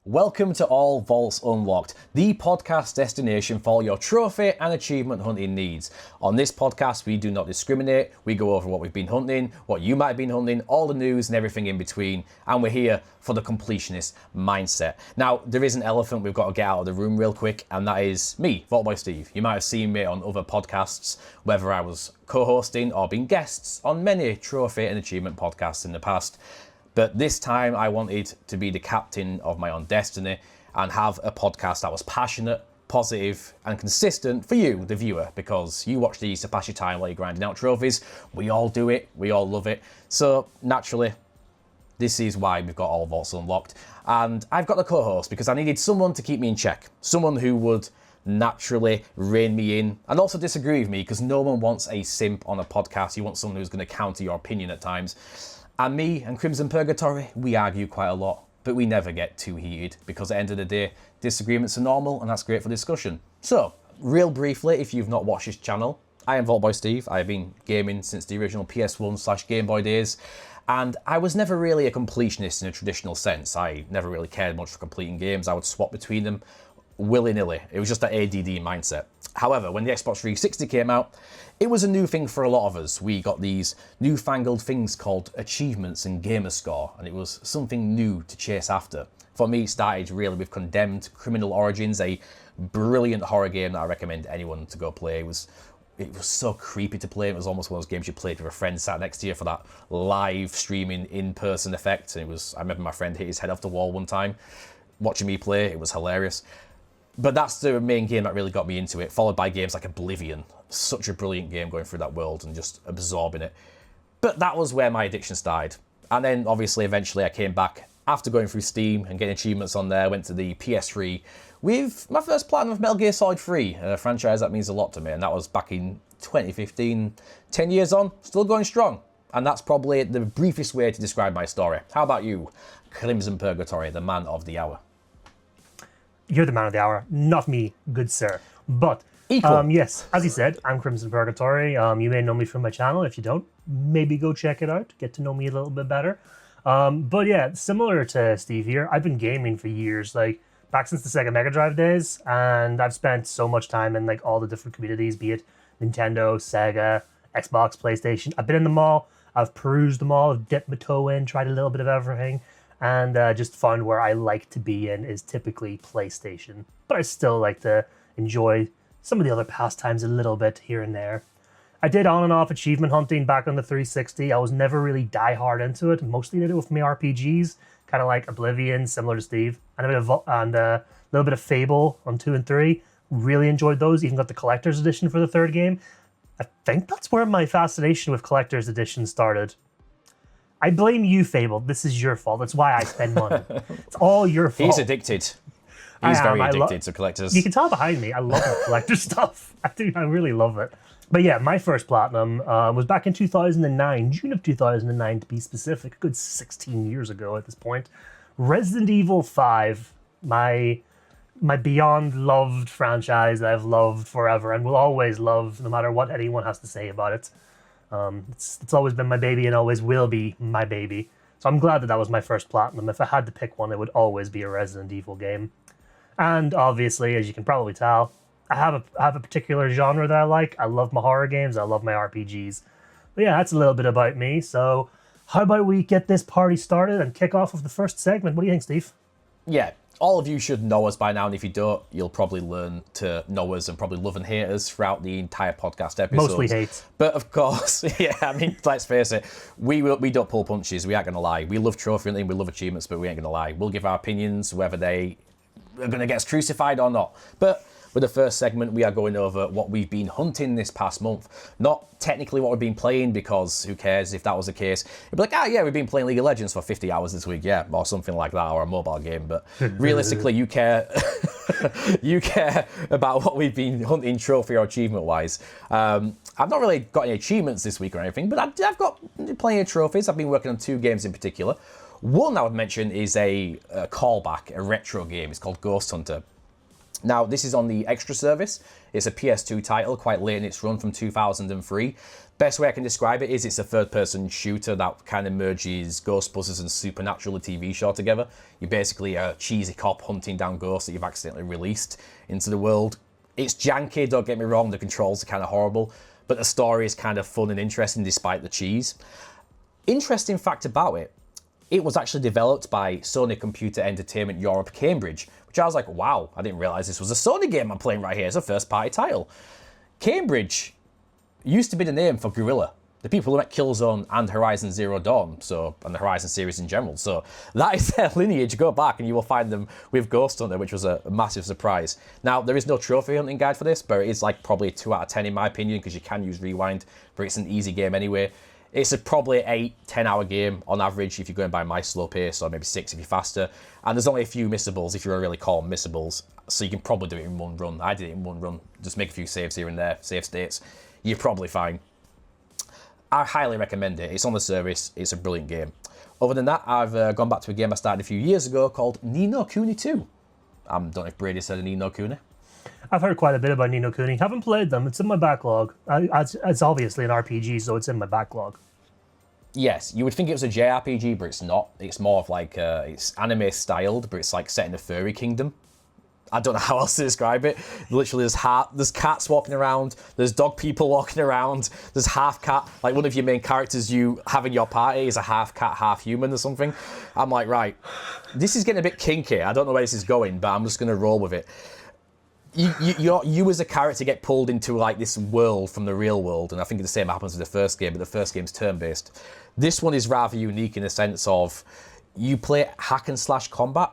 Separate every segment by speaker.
Speaker 1: Welcome to All Vaults Unlocked, the podcast destination for your trophy and achievement hunting needs. On this podcast, we do not discriminate. We go over what we've been hunting, what you might have been hunting, all the news and everything in between. And we're here for the completionist mindset. Now, there is an elephant we've got to get out of the room real quick, and that is me, VaultBoySteve. You might have seen me on other podcasts, whether I was co-hosting or being guests on many trophy and achievement podcasts in the past. But this time I wanted to be the captain of my own destiny and have a podcast that was passionate, positive, and consistent for you, the viewer, because you watch these to pass your time while you're grinding out trophies. We all do it. We all love it. So naturally, this is why we've got All Vaults Unlocked. And I've got the co-host because I needed someone to keep me in check. Someone who would naturally rein me in and also disagree with me, because no one wants a simp on a podcast. You want someone who's going to counter your opinion at times. And me and Crimson Purgatory, we argue quite a lot, but we never get too heated because at the end of the day, disagreements are normal and that's great for discussion. So, real briefly, if you've not watched this channel, I am VaultBoySteve. I have been gaming since the original PS1/Game Boy days, and I was never really a completionist in a traditional sense. I never really cared much for completing games. I would swap between them willy-nilly. It was just that ADD mindset. However, when the Xbox 360 came out, it was a new thing for a lot of us. We got these newfangled things called achievements and gamer score, and it was something new to chase after. For me, it started really with Condemned Criminal Origins, a brilliant horror game that I recommend anyone to go play. It was so creepy to play. It was almost one of those games you played with a friend sat next to you for that live streaming in-person effect. And I remember my friend hit his head off the wall one time watching me play. It was hilarious. But that's the main game that really got me into it, followed by games like Oblivion. Such a brilliant game going through that world and just absorbing it. But that was where my addiction started. And then, obviously, eventually I came back after going through Steam and getting achievements on there, went to the PS3 with my first platinum of Metal Gear Solid 3, a franchise that means a lot to me. And that was back in 2015. 10 years on, still going strong. And that's probably the briefest way to describe my story. How about you, Crimson Purgatory, the man of the hour?
Speaker 2: You're the man of the hour, not me, good sir. But, yes, as you said, I'm Crimson Purgatory. You may know me from my channel. If you don't, maybe go check it out. Get to know me a little bit better. But yeah, similar to Steve here, I've been gaming for years, like back since the Sega Mega Drive days. And I've spent so much time in like all the different communities, be it Nintendo, Sega, Xbox, PlayStation. I've been in them all. I've perused them all. I've dipped my toe in, tried a little bit of everything. And just found where I like to be in is typically PlayStation. But I still like to enjoy some of the other pastimes a little bit here and there. I did on and off achievement hunting back on the 360. I was never really die hard into it. Mostly did it with my RPGs, kind of like Oblivion, similar to Steve, and a little bit of Fable on 2 and 3. Really enjoyed those. Even got the collector's edition for the third game. I think that's where my fascination with collector's edition started. I blame you, Fable. This is your fault. That's why I spend money. It's all your fault.
Speaker 1: He's addicted. He's very addicted to collectors.
Speaker 2: You can tell behind me, I love collector stuff. I really love it. But yeah, my first platinum was back in 2009, June of 2009 to be specific, a good 16 years ago at this point. Resident Evil 5, my beyond loved franchise that I've loved forever and will always love, no matter what anyone has to say about it. It's always been my baby and always will be my baby. So I'm glad that was my first platinum. If I had to pick one, it would always be a Resident Evil game. And obviously, as you can probably tell, I have a particular genre that I like. I love my horror games. I love my RPGs. But yeah, that's a little bit about me. So how about we get this party started and kick off with the first segment? What do you think, Steve?
Speaker 1: Yeah. All of you should know us by now, and if you don't, you'll probably learn to know us and probably love and hate us throughout the entire podcast episodes.
Speaker 2: Mostly hate.
Speaker 1: But of course, yeah, I mean, let's face it, we don't pull punches, we aren't going to lie. We love trophy hunting, we love achievements, but we ain't going to lie. We'll give our opinions, whether they are going to get us crucified or not. But with the first segment, we are going over what we've been hunting this past month. Not technically what we've been playing, because who cares if that was the case. It'd be like, yeah, we've been playing League of Legends for 50 hours this week, yeah, or something like that, or a mobile game. But realistically, you care you care about what we've been hunting trophy or achievement-wise. I've not really got any achievements this week or anything, but I've got plenty of trophies. I've been working on 2 games in particular. One I would mention is a callback, a retro game. It's called Ghost Hunter. Now, this is on the Extra service. It's a PS2 title, quite late in its run from 2003. Best way I can describe it is it's a third-person shooter that kind of merges Ghostbusters and Supernatural, the TV show, together. You're basically a cheesy cop hunting down ghosts that you've accidentally released into the world. It's janky, don't get me wrong, the controls are kind of horrible, but the story is kind of fun and interesting despite the cheese. Interesting fact about it, it was actually developed by Sony Computer Entertainment Europe Cambridge, which I was like, wow, I didn't realise this was a Sony game I'm playing right here. It's a first-party title. Cambridge used to be the name for Guerrilla, the people who make Killzone and Horizon Zero Dawn, and the Horizon series in general. So that is their lineage. Go back and you will find them with Ghost Hunter, which was a massive surprise. Now, there is no trophy hunting guide for this, but it is like probably a 2 out of 10 in my opinion, because you can use Rewind, but it's an easy game anyway. It's probably 8-10 hour game on average if you're going by my slow pace, or maybe 6 if you're faster. And there's only a few missables if you really call them missables. So you can probably do it in one run. I did it in one run. Just make a few saves here and there, save states. You're probably fine. I highly recommend it. It's on the service. It's a brilliant game. Other than that, I've gone back to a game I started a few years ago called Ni no Kuni 2. I don't know if Brady's heard of Ni no Kuni.
Speaker 2: I've heard quite a bit about Ni no Kuni. Haven't played them. It's in my backlog. It's obviously an RPG, so it's in my backlog.
Speaker 1: Yes, you would think it was a JRPG, but it's not. It's more of like, it's anime styled, but it's like set in a furry kingdom. I don't know how else to describe it. Literally, there's cats walking around, there's dog people walking around, there's half cat, like one of your main characters you have in your party is a half cat, half human or something. I'm like, right, this is getting a bit kinky. I don't know where this is going, but I'm just going to roll with it. You as a character get pulled into like this world from the real world, and I think the same happens with the first game, but the first game's turn-based. This one is rather unique in the sense of you play hack and slash combat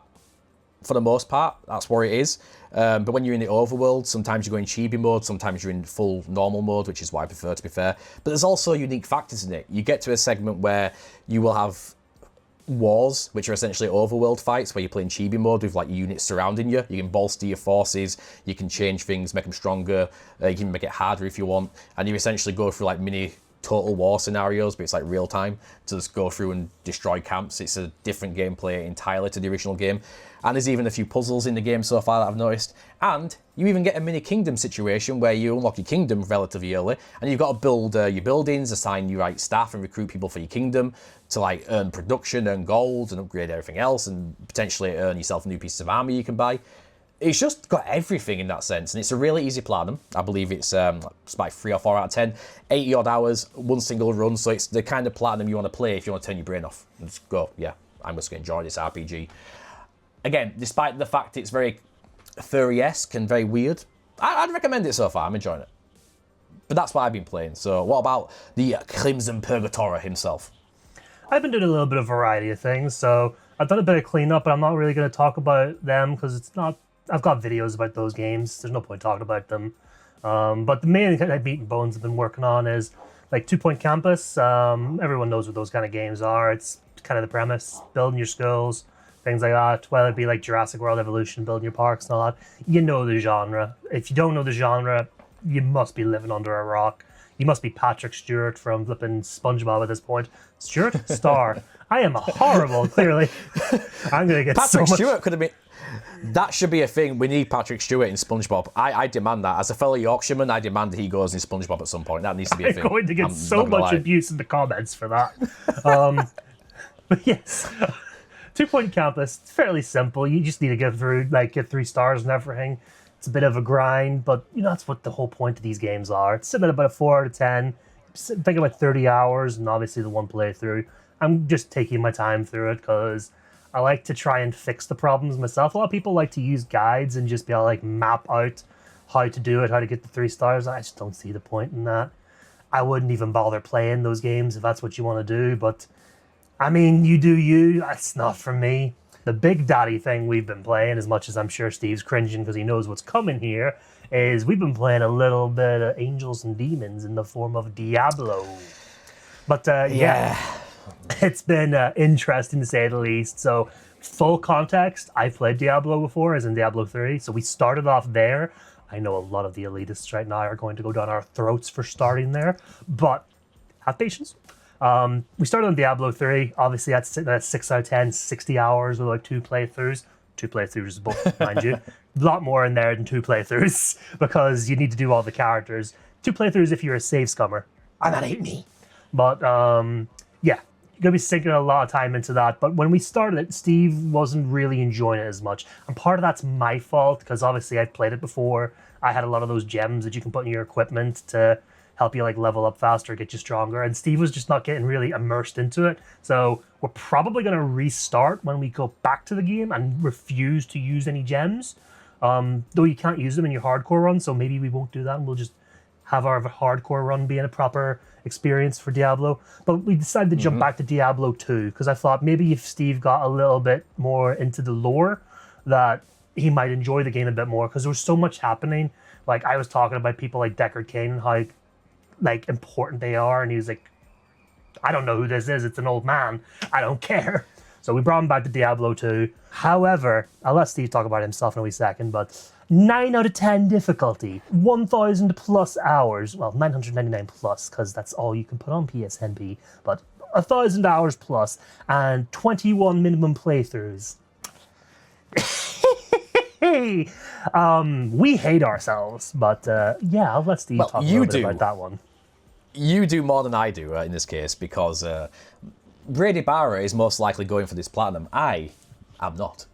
Speaker 1: for the most part. That's where it is. But when you're in the overworld, sometimes you go in chibi mode, sometimes you're in full normal mode, which is what I prefer, to be fair. But there's also unique factors in it. You get to a segment where you will have wars, which are essentially overworld fights, where you're playing chibi mode with like units surrounding you. You can bolster your forces, you can change things, make them stronger, you can make it harder if you want, and you essentially go through like mini total war scenarios, but it's like real time to just go through and destroy camps. It's a different gameplay entirely to the original game. And there's even a few puzzles in the game so far that I've noticed. And you even get a mini kingdom situation where you unlock your kingdom relatively early, and you've got to build your buildings, assign you like staff and recruit people for your kingdom to like earn production, earn gold and upgrade everything else, and potentially earn yourself new pieces of armor you can buy. It's just got everything in that sense, and it's a really easy platinum. I believe it's about 3 or 4 out of 10, 80 odd hours, one single run. So it's the kind of platinum you want to play if you want to turn your brain off and just go, yeah, I'm just going to enjoy this RPG. Again, despite the fact it's very furry-esque and very weird, I'd recommend it so far. I'm enjoying it. But that's what I've been playing. So what about the Crimson Purgatora himself?
Speaker 2: I've been doing a little bit of variety of things. So I've done a bit of cleanup, but I'm not really going to talk about them because it's not. I've got videos about those games. There's no point talking about them. But the main kind of meat and bones I've been working on is like 2 Point Campus. Everyone knows what those kind of games are. It's kind of the premise, building your skills, things like that. Whether it be like Jurassic World Evolution, building your parks and all that. You know the genre. If you don't know the genre, you must be living under a rock. You must be Patrick Stewart from flipping SpongeBob at this point. Stewart? Star. I am horrible, clearly. I'm going to get
Speaker 1: Patrick Stewart could have been... That should be a thing. We need Patrick Stewart in SpongeBob. I demand that. As a fellow Yorkshireman, I demand that he goes in SpongeBob at some point. That needs to be a thing.
Speaker 2: I'm going to get so much abuse in the comments for that. But yes, 2 Point Campus, it's fairly simple. You just need to get through, get 3 stars and everything. It's a bit of a grind, but that's what the whole point of these games are. It's sitting at about a 4 out of 10. Think about 30 hours, and obviously the one playthrough. I'm just taking my time through it because I like to try and fix the problems myself. A lot of people like to use guides and just be able to map out how to do it, how to get the 3 stars. I just don't see the point in that. I wouldn't even bother playing those games if that's what you want to do. But, I mean, you do you. That's not for me. The big daddy thing we've been playing, as much as I'm sure Steve's cringing because he knows what's coming here, is we've been playing a little bit of Angels and Demons in the form of Diablo. But, yeah. It's been interesting to say the least. So, full context, I've played Diablo before, as in Diablo 3. So we started off there. I know a lot of the elitists right now are going to go down our throats for starting there, but have patience. We started on Diablo 3. Obviously, that's 6 out of 10, 60 hours with 2 playthroughs. 2 playthroughs both, mind you. A lot more in there than 2 playthroughs because you need to do all the characters. 2 playthroughs if you're a save scummer, and that ain't me. But yeah, you're gonna be sinking a lot of time into that. But when we started it, Steve wasn't really enjoying it as much, and part of that's my fault because obviously I've played it before. I had a lot of those gems that you can put in your equipment to help you like level up faster, get you stronger, and Steve was just not getting really immersed into it. So we're probably going to restart when we go back to the game and refuse to use any gems, though you can't use them in your hardcore run, so maybe we won't do that and we'll just have our hardcore run being a proper experience for Diablo. But we decided to jump back to Diablo 2 because I thought maybe if Steve got a little bit more into the lore that he might enjoy the game a bit more because there was so much happening. Like I was talking about people like Deckard Cain and how like important they are, and he was like, I don't know who this is, it's an old man, I don't care. So we brought him back to Diablo 2. However, I'll let Steve talk about himself in a wee second, but 9 out of 10 difficulty, 1,000 plus hours, well 999 plus because that's all you can put on PSNP, but 1,000 hours plus and 21 minimum playthroughs. We hate ourselves, but yeah, I'll let Steve talk a little bit about that one.
Speaker 1: You do more than I do in this case because Brady Barra is most likely going for this platinum. I am not.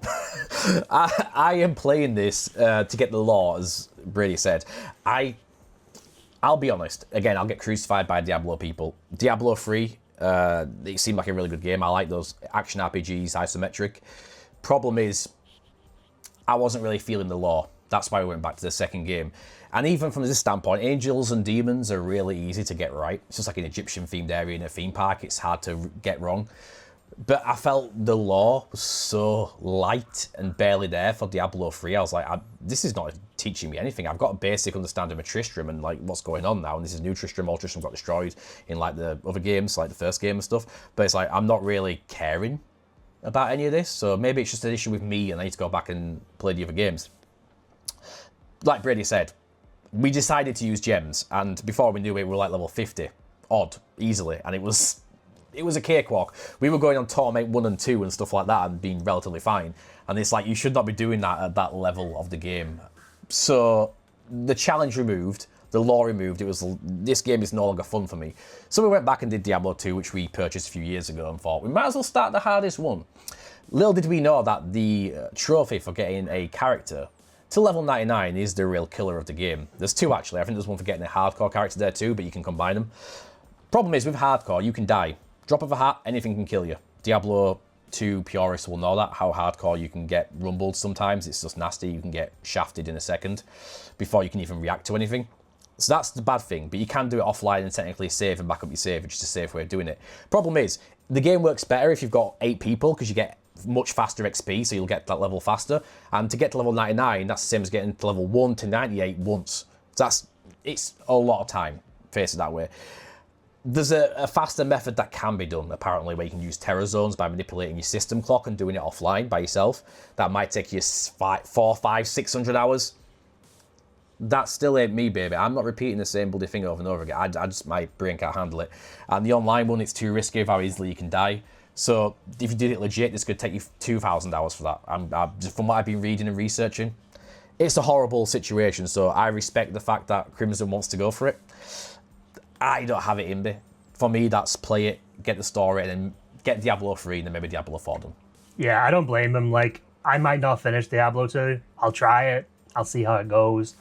Speaker 1: I am playing this to get the lore, as Brady said. I'll be honest. Again, I'll get crucified by Diablo people. Diablo 3, it seemed like a really good game. I like those action RPGs, isometric. Problem is, I wasn't really feeling the lore. That's why we went back to the second game. And even from this standpoint, angels and demons are really easy to get right. It's just like an Egyptian-themed area in a theme park. It's hard to get wrong. But I felt the lore was so light and barely there for Diablo 3. I was like, this is not teaching me anything. I've got a basic understanding of Tristram and like what's going on now. And this is new Tristram. Old Tristram got destroyed in like the other games, like the first game and stuff. But it's like, I'm not really caring about any of this. So maybe it's just an issue with me and I need to go back and play the other games. Like Brady said, we decided to use gems, and before we knew it, we were like level 50 odd easily, and it was a cakewalk. We were going on Torment 1 and 2 and stuff like that and being relatively fine, and it's like you should not be doing that at that level of the game. So the challenge removed, the lore removed, this game is no longer fun for me. So we went back and did Diablo 2, which we purchased a few years ago, and thought we might as well start the hardest one. Little did we know that the trophy for getting a character to level 99 is the real killer of the game. There's 2 actually. I think there's one for getting a hardcore character there too, but you can combine them. Problem is with hardcore, you can die. Drop of a hat, anything can kill you. Diablo 2 purists will know that, how hardcore you can get rumbled sometimes. It's just nasty. You can get shafted in a second before you can even react to anything. So that's the bad thing, but you can do it offline and technically save and back up your save, which is a safe way of doing it. Problem is, the game works better if you've got 8 people because you get much faster XP, so you'll get that level faster. And to get to level 99, that's the same as getting to level 1 to 98 once. So it's a lot of time, face it that way. There's a faster method that can be done, apparently, where you can use terror zones by manipulating your system clock and doing it offline by yourself. That might take you 400, 500, 600 hours. That still ain't me, baby. I'm not repeating the same bloody thing over and over again. I just, my brain can't handle it. And the online one, it's too risky of how easily you can die. So if you did it legit, this could take you 2,000 hours for that. Just from what I've been reading and researching, it's a horrible situation. So I respect the fact that Crimson wants to go for it. I don't have it in me. For me, that's play it, get the story, and then get Diablo 3 and then maybe Diablo 4 done.
Speaker 2: Yeah, I don't blame him. Like, I might not finish Diablo 2. I'll try it. I'll see how it goes.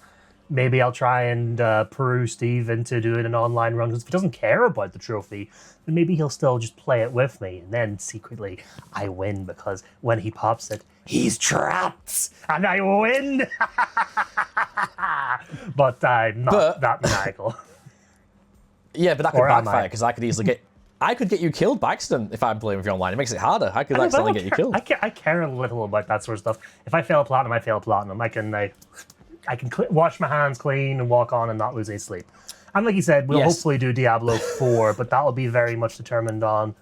Speaker 2: Maybe I'll try and peruse Steve into doing an online run, because if he doesn't care about the trophy, then maybe he'll still just play it with me, and then secretly I win, because when he pops it, he's trapped, and I win! But I'm not that maniacal.
Speaker 1: Yeah, but that could backfire, because I could get you killed by accident if I'm playing with you online. It makes it harder. I could accidentally get you killed.
Speaker 2: I care a little about that sort of stuff. If I fail platinum, I fail platinum. I can wash my hands clean and walk on and not lose any sleep. And like you said, we'll hopefully do Diablo 4, but that will be very much determined on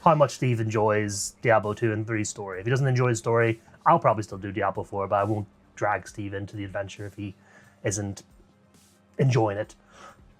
Speaker 2: how much Steve enjoys Diablo 2 and 3's story. If he doesn't enjoy the story, I'll probably still do Diablo 4, but I won't drag Steve into the adventure if he isn't enjoying it.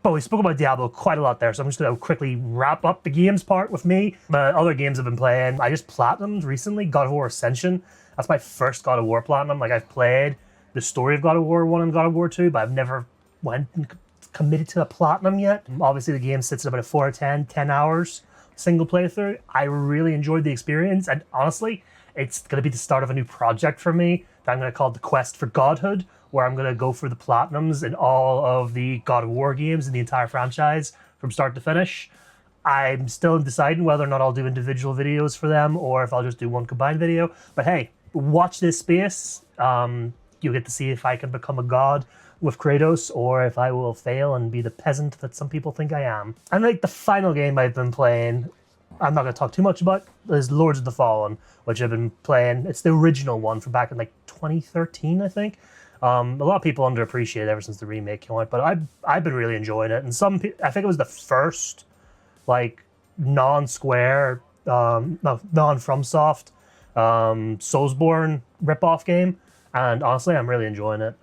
Speaker 2: But we spoke about Diablo quite a lot there, so I'm just going to quickly wrap up the games part with me. Other games I've been playing, I just platinumed recently, God of War Ascension. That's my first God of War platinum. Like, I've played the story of God of War 1 and God of War 2, but I've never went and committed to a platinum yet. Obviously, the game sits at about a 4 out of 10 hours single playthrough. I really enjoyed the experience, and honestly, it's going to be the start of a new project for me that I'm going to call the Quest for Godhood, where I'm going to go for the platinums in all of the God of War games in the entire franchise from start to finish. I'm still deciding whether or not I'll do individual videos for them or if I'll just do one combined video. But hey, watch this space. You'll get to see if I can become a god with Kratos or if I will fail and be the peasant that some people think I am. And like the final game I've been playing, I'm not going to talk too much about, is Lords of the Fallen, which I've been playing. It's the original one from back in like 2013, I think. A lot of people underappreciate it ever since the remake came out, but I've been really enjoying it. And I think it was the first like non-Square, non-FromSoft Soulsborne ripoff game, and honestly, I'm really enjoying it.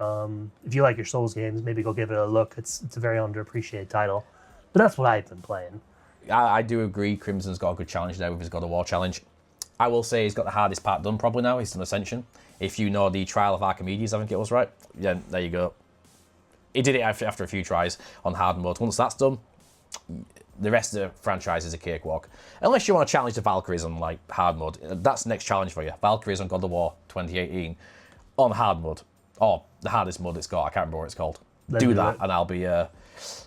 Speaker 2: If you like your Souls games, maybe go give it a look. It's a very underappreciated title, but that's what I've been playing.
Speaker 1: I do agree. Crimson's got a good challenge there with his God of War challenge. I will say he's got the hardest part done probably now. He's done Ascension. If you know the Trial of Archimedes, I think it was, right? Yeah, there you go. He did it after a few tries on hard mode. Once that's done, the rest of the franchise is a cakewalk. Unless you want to challenge the Valkyries on like hard mode. That's the next challenge for you. Valkyries on God of War 2018 on hard mode. Or the hardest mode it's got. I can't remember what it's called. Do that and I'll be... there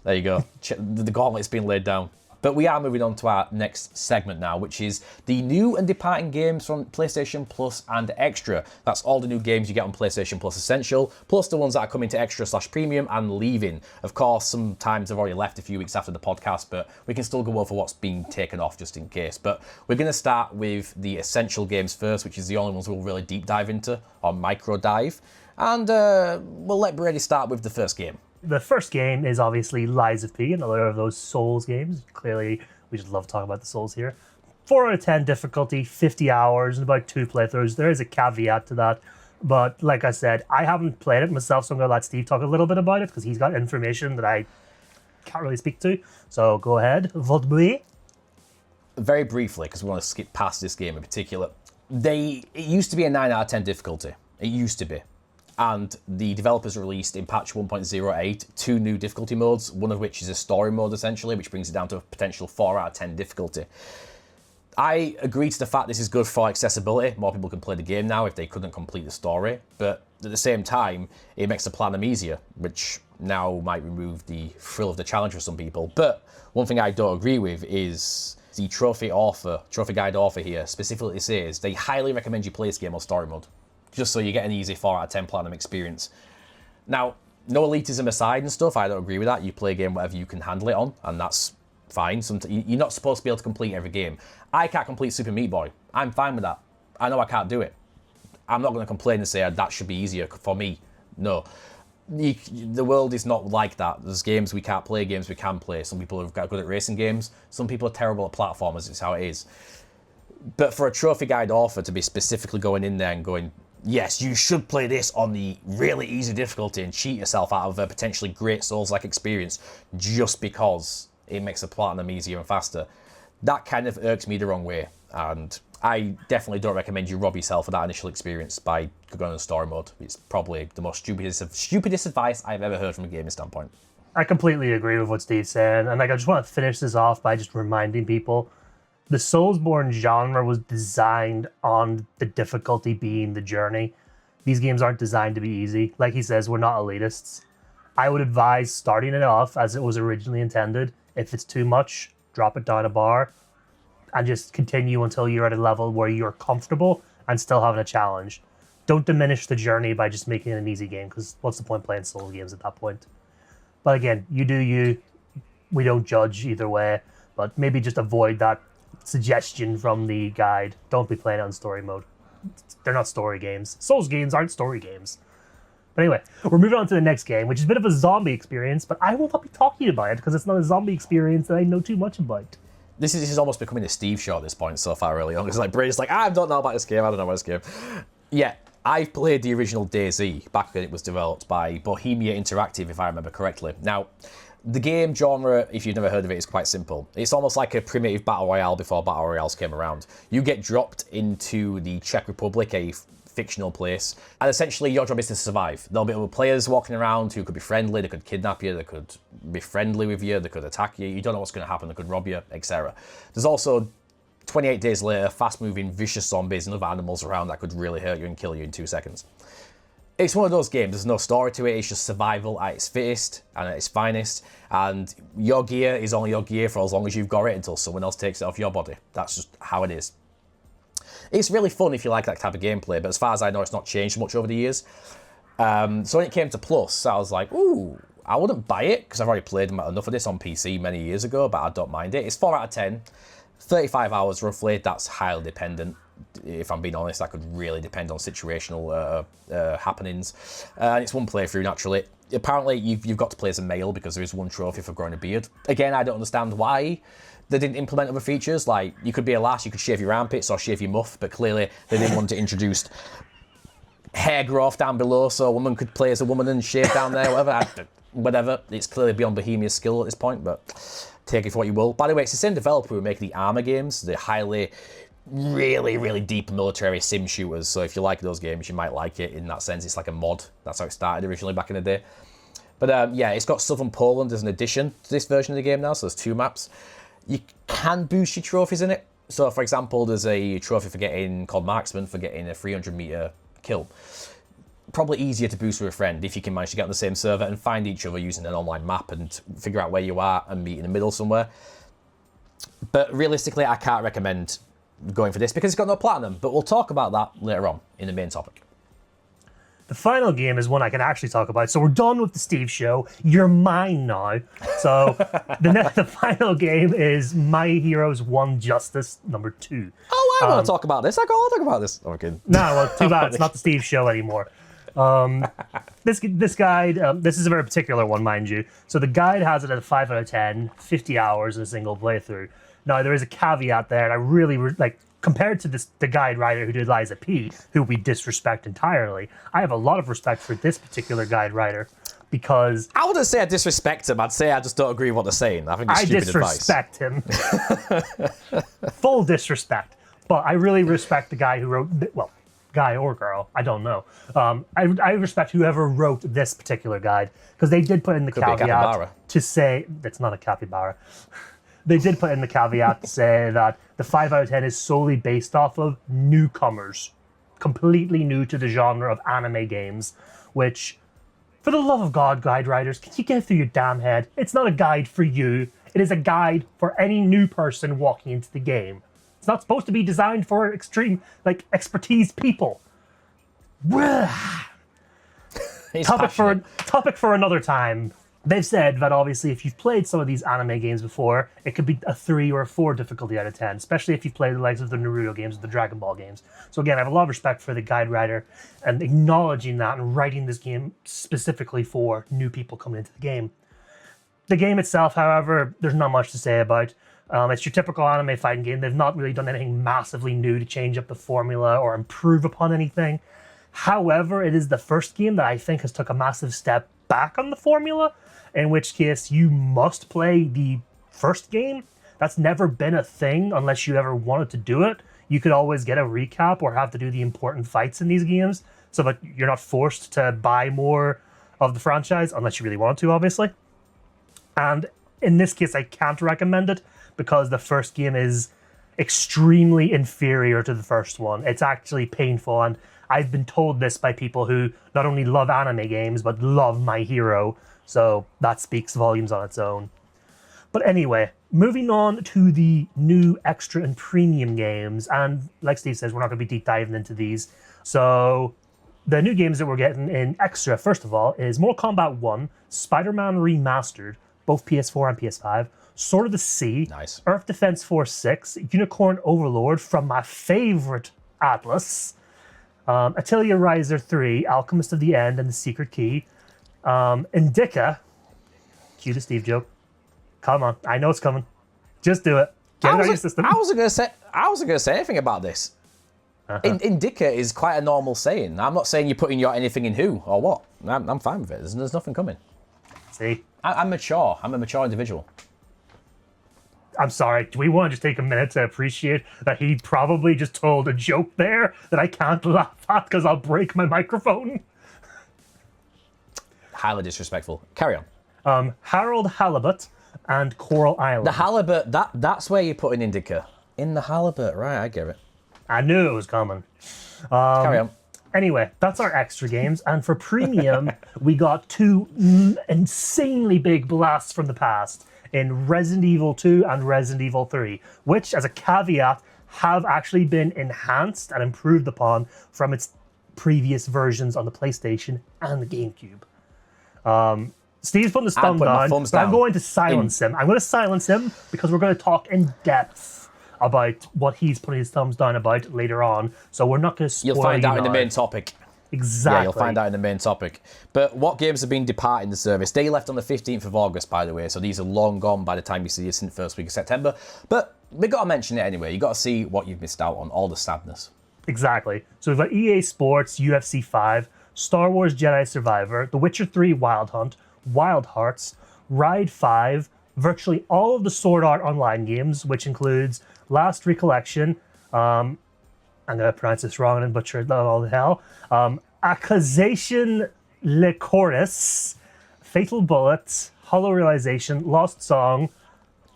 Speaker 1: you go. The gauntlet's been laid down. But we are moving on to our next segment now, which is the new and departing games from PlayStation Plus and Extra. That's all the new games you get on PlayStation Plus Essential, plus the ones that are coming to Extra/Premium and leaving. Of course, sometimes they've already left a few weeks after the podcast, but we can still go over what's been taken off just in case. But we're going to start with the Essential games first, which is the only ones we'll really deep dive into, or micro dive. And we'll let Brady start with the first game.
Speaker 2: The first game is obviously Lies of P, another of those Souls games. Clearly, we just love talking about the Souls here. 4 out of 10 difficulty, 50 hours, and about 2 playthroughs. There is a caveat to that. But like I said, I haven't played it myself, so I'm going to let Steve talk a little bit about it, because he's got information that I can't really speak to. So go ahead, VaultBoy.
Speaker 1: Very briefly, because we want to skip past this game in particular. It used to be a 9 out of 10 difficulty. It used to be. And the developers released in patch 1.08 2 new difficulty modes, one of which is a story mode essentially, which brings it down to a potential 4 out of 10 difficulty. I agree to the fact this is good for accessibility. More people can play the game now if they couldn't complete the story, but at the same time, it makes the platinum easier, which now might remove the thrill of the challenge for some people. But one thing I don't agree with is the trophy guide author here specifically says they highly recommend you play this game on story mode, just so you get an easy 4 out of 10 platinum experience. Now, no elitism aside and stuff, I don't agree with that. You play a game whatever you can handle it on, and that's fine. You're not supposed to be able to complete every game. I can't complete Super Meat Boy. I'm fine with that. I know I can't do it. I'm not going to complain and say that should be easier for me. No. The world is not like that. There's games we can't play, games we can play. Some people have got good at racing games. Some people are terrible at platformers. It's how it is. But for a trophy guide author to be specifically going in there and going, yes, you should play this on the really easy difficulty and cheat yourself out of a potentially great Souls-like experience just because it makes the platinum easier and faster. That kind of irks me the wrong way, and I definitely don't recommend you rob yourself of that initial experience by going on story mode. It's probably the most stupidest advice I've ever heard from a gaming standpoint.
Speaker 2: I completely agree with what Steve's saying, and I just want to finish this off by just reminding people the Soulsborne genre was designed on the difficulty being the journey. These games aren't designed to be easy. Like he says, we're not elitists. I would advise starting it off as it was originally intended. If it's too much, drop it down a bar and just continue until you're at a level where you're comfortable and still having a challenge. Don't diminish the journey by just making it an easy game, because what's the point playing Souls games at that point? But again, you do you. We don't judge either way, but maybe just avoid that suggestion from the guide. Don't be playing it on story mode. They're not story games. Souls games aren't story games. But anyway, we're moving on to the next game, which is a bit of a zombie experience, but I will not be talking about it because it's not a zombie experience that I know too much about.
Speaker 1: This is almost becoming a Steve show at this point so far early on. It's like Brady's like, I don't know about this game, I don't know about this game. Yeah, I've played the original DayZ back when it was developed by Bohemia Interactive, if I remember correctly. Now, the game genre, if you've never heard of it, is quite simple. It's almost like a primitive battle royale before battle royales came around. You get dropped into the Czech Republic, a fictional place. And essentially your job is to survive. There'll be other players walking around who could be friendly, they could kidnap you, they could be friendly with you, they could attack you, you don't know what's going to happen, they could rob you, etc. There's also 28 days later, fast-moving, vicious zombies and other animals around that could really hurt you and kill you in 2 seconds. It's one of those games, there's no story to it, it's just survival at its fittest and at its finest, and your gear is only your gear for as long as you've got it until someone else takes it off your body. That's just how it is. It's really fun if you like that type of gameplay, but as far as I know, it's not changed much over the years. So when it came to Plus, I was like, ooh, I wouldn't buy it, because I've already played enough of this on PC many years ago, but I don't mind it. It's 4 out of 10, 35 hours roughly, that's highly dependent. If I'm being honest, that could really depend on situational happenings. And it's one playthrough, naturally. Apparently, you've got to play as a male because there is one trophy for growing a beard. Again, I don't understand why they didn't implement other features. Like, you could be a lass, you could shave your armpits or shave your muff, but clearly they didn't want to introduce hair growth down below so a woman could play as a woman and shave down there, whatever. It's clearly beyond Bohemia's skill at this point, but take it for what you will. By the way, it's the same developer who make the Armour games, the highly, really deep military sim shooters. So if you like those games, you might like it in that sense. It's like a mod. That's how it started originally back in the day. But yeah, it's got Southern Poland as an addition to this version of the game now, so there's 2 maps. You can boost your trophies in it. So for example, there's a trophy for getting, called Marksman, for getting a 300-meter kill. Probably easier to boost with a friend if you can manage to get on the same server and find each other using an online map and figure out where you are and meet in the middle somewhere. But realistically, I can't recommend going for this because it's got no platinum, but we'll talk about that later on in the main topic.
Speaker 2: The final game is one I can actually talk about. So we're done with the Steve show. You're mine now. So the final game is My Heroes 1 Justice number 2.
Speaker 1: Oh, I want to talk about this. I want to talk about this. Okay.
Speaker 2: No, well, too bad. It's not the Steve show anymore. This guide, this is a very particular one, mind you. So the guide has it at a 5 out of 10, 50 hours in a single playthrough. Now, there is a caveat there, and I really, compared to the guide writer who did Liza P., who we disrespect entirely, I have a lot of respect for this particular guide writer, because...
Speaker 1: I wouldn't say I disrespect him, I'd say I just don't agree with what they're saying. I think it's stupid advice.
Speaker 2: I disrespect him. Full disrespect. But I really respect the guy who wrote... Well, guy or girl, I don't know. I respect whoever wrote this particular guide, because they did put in the caveat to say... It's not a capybara. They did put in the caveat to say that the 5 out of 10 is solely based off of newcomers, completely new to the genre of anime games, which, for the love of God, guide writers, can you get it through your damn head? It's not a guide for you. It is a guide for any new person walking into the game. It's not supposed to be designed for extreme, expertise people. Topic for another time. They've said that obviously if you've played some of these anime games before, it could be a 3 or a 4 difficulty out of 10, especially if you've played the likes of the Naruto games or the Dragon Ball games. So again, I have a lot of respect for the guide writer and acknowledging that and writing this game specifically for new people coming into the game. The game itself, however, there's not much to say about. It's your typical anime fighting game. They've not really done anything massively new to change up the formula or improve upon anything. However, it is the first game that I think has took a massive step back on the formula, in which case you must play the first game. That's never been a thing unless you ever wanted to do it. You could always get a recap or have to do the important fights in these games so that you're not forced to buy more of the franchise unless you really want to, obviously. And in this case, I can't recommend it because the first game is extremely inferior to the first one. It's actually painful, and I've been told this by people who not only love anime games but love My Hero. So that speaks volumes on its own. But anyway, moving on to the new extra and premium games. And like Steve says, we're not going to be deep diving into these. So the new games that we're getting in extra, first of all, is Mortal Kombat 1, Spider-Man Remastered, both PS4 and PS5, Sword of the Sea,
Speaker 1: nice.
Speaker 2: Earth Defense Force 6, Unicorn Overlord from my favorite Atlas, Atelier Riser 3, Alchemist of the End and the Secret Key, Indica, cue the Steve joke. Come on, I know it's coming. Just do it. Get it out of your system.
Speaker 1: I wasn't gonna say anything about this. Indica is quite a normal saying. I'm not saying you're putting your anything in who or what. I'm fine with it. There's nothing coming.
Speaker 2: See?
Speaker 1: I'm mature. I'm a mature individual.
Speaker 2: I'm sorry, do we want to just take a minute to appreciate that he probably just told a joke there that I can't laugh at because I'll break my microphone?
Speaker 1: Highly disrespectful. Carry on.
Speaker 2: Harold Halibut and Coral Island.
Speaker 1: The halibut, that's where you put an indica. In the halibut, right, I get it.
Speaker 2: I knew it was coming.
Speaker 1: Carry on.
Speaker 2: Anyway, that's our extra games. And for premium, we got two insanely big blasts from the past in Resident Evil 2 and Resident Evil 3, which, as a caveat, have actually been enhanced and improved upon from its previous versions on the PlayStation and the GameCube. Steve's putting his thumb down, but I'm going to silence him. I'm going to silence him because we're going to talk in depth about what he's putting his thumbs down about later on. So we're not going to spoil.
Speaker 1: You'll find out in the main topic.
Speaker 2: Exactly.
Speaker 1: Yeah, you'll find out in the main topic. But what games have been departing the service? They left on the 15th of August, by the way, so these are long gone by the time you see this in the first week of September. But we got to mention it anyway. You got to see what you've missed out on, all the sadness.
Speaker 2: Exactly. So we've got EA Sports, UFC 5, Star Wars Jedi Survivor, The Witcher 3 Wild Hunt, Wild Hearts, Ride 5, virtually all of the Sword Art Online games, which includes Last Recollection, I'm going to pronounce this wrong and butcher it all the hell. Accusation Licoris, Fatal Bullet, Hollow Realization, Lost Song.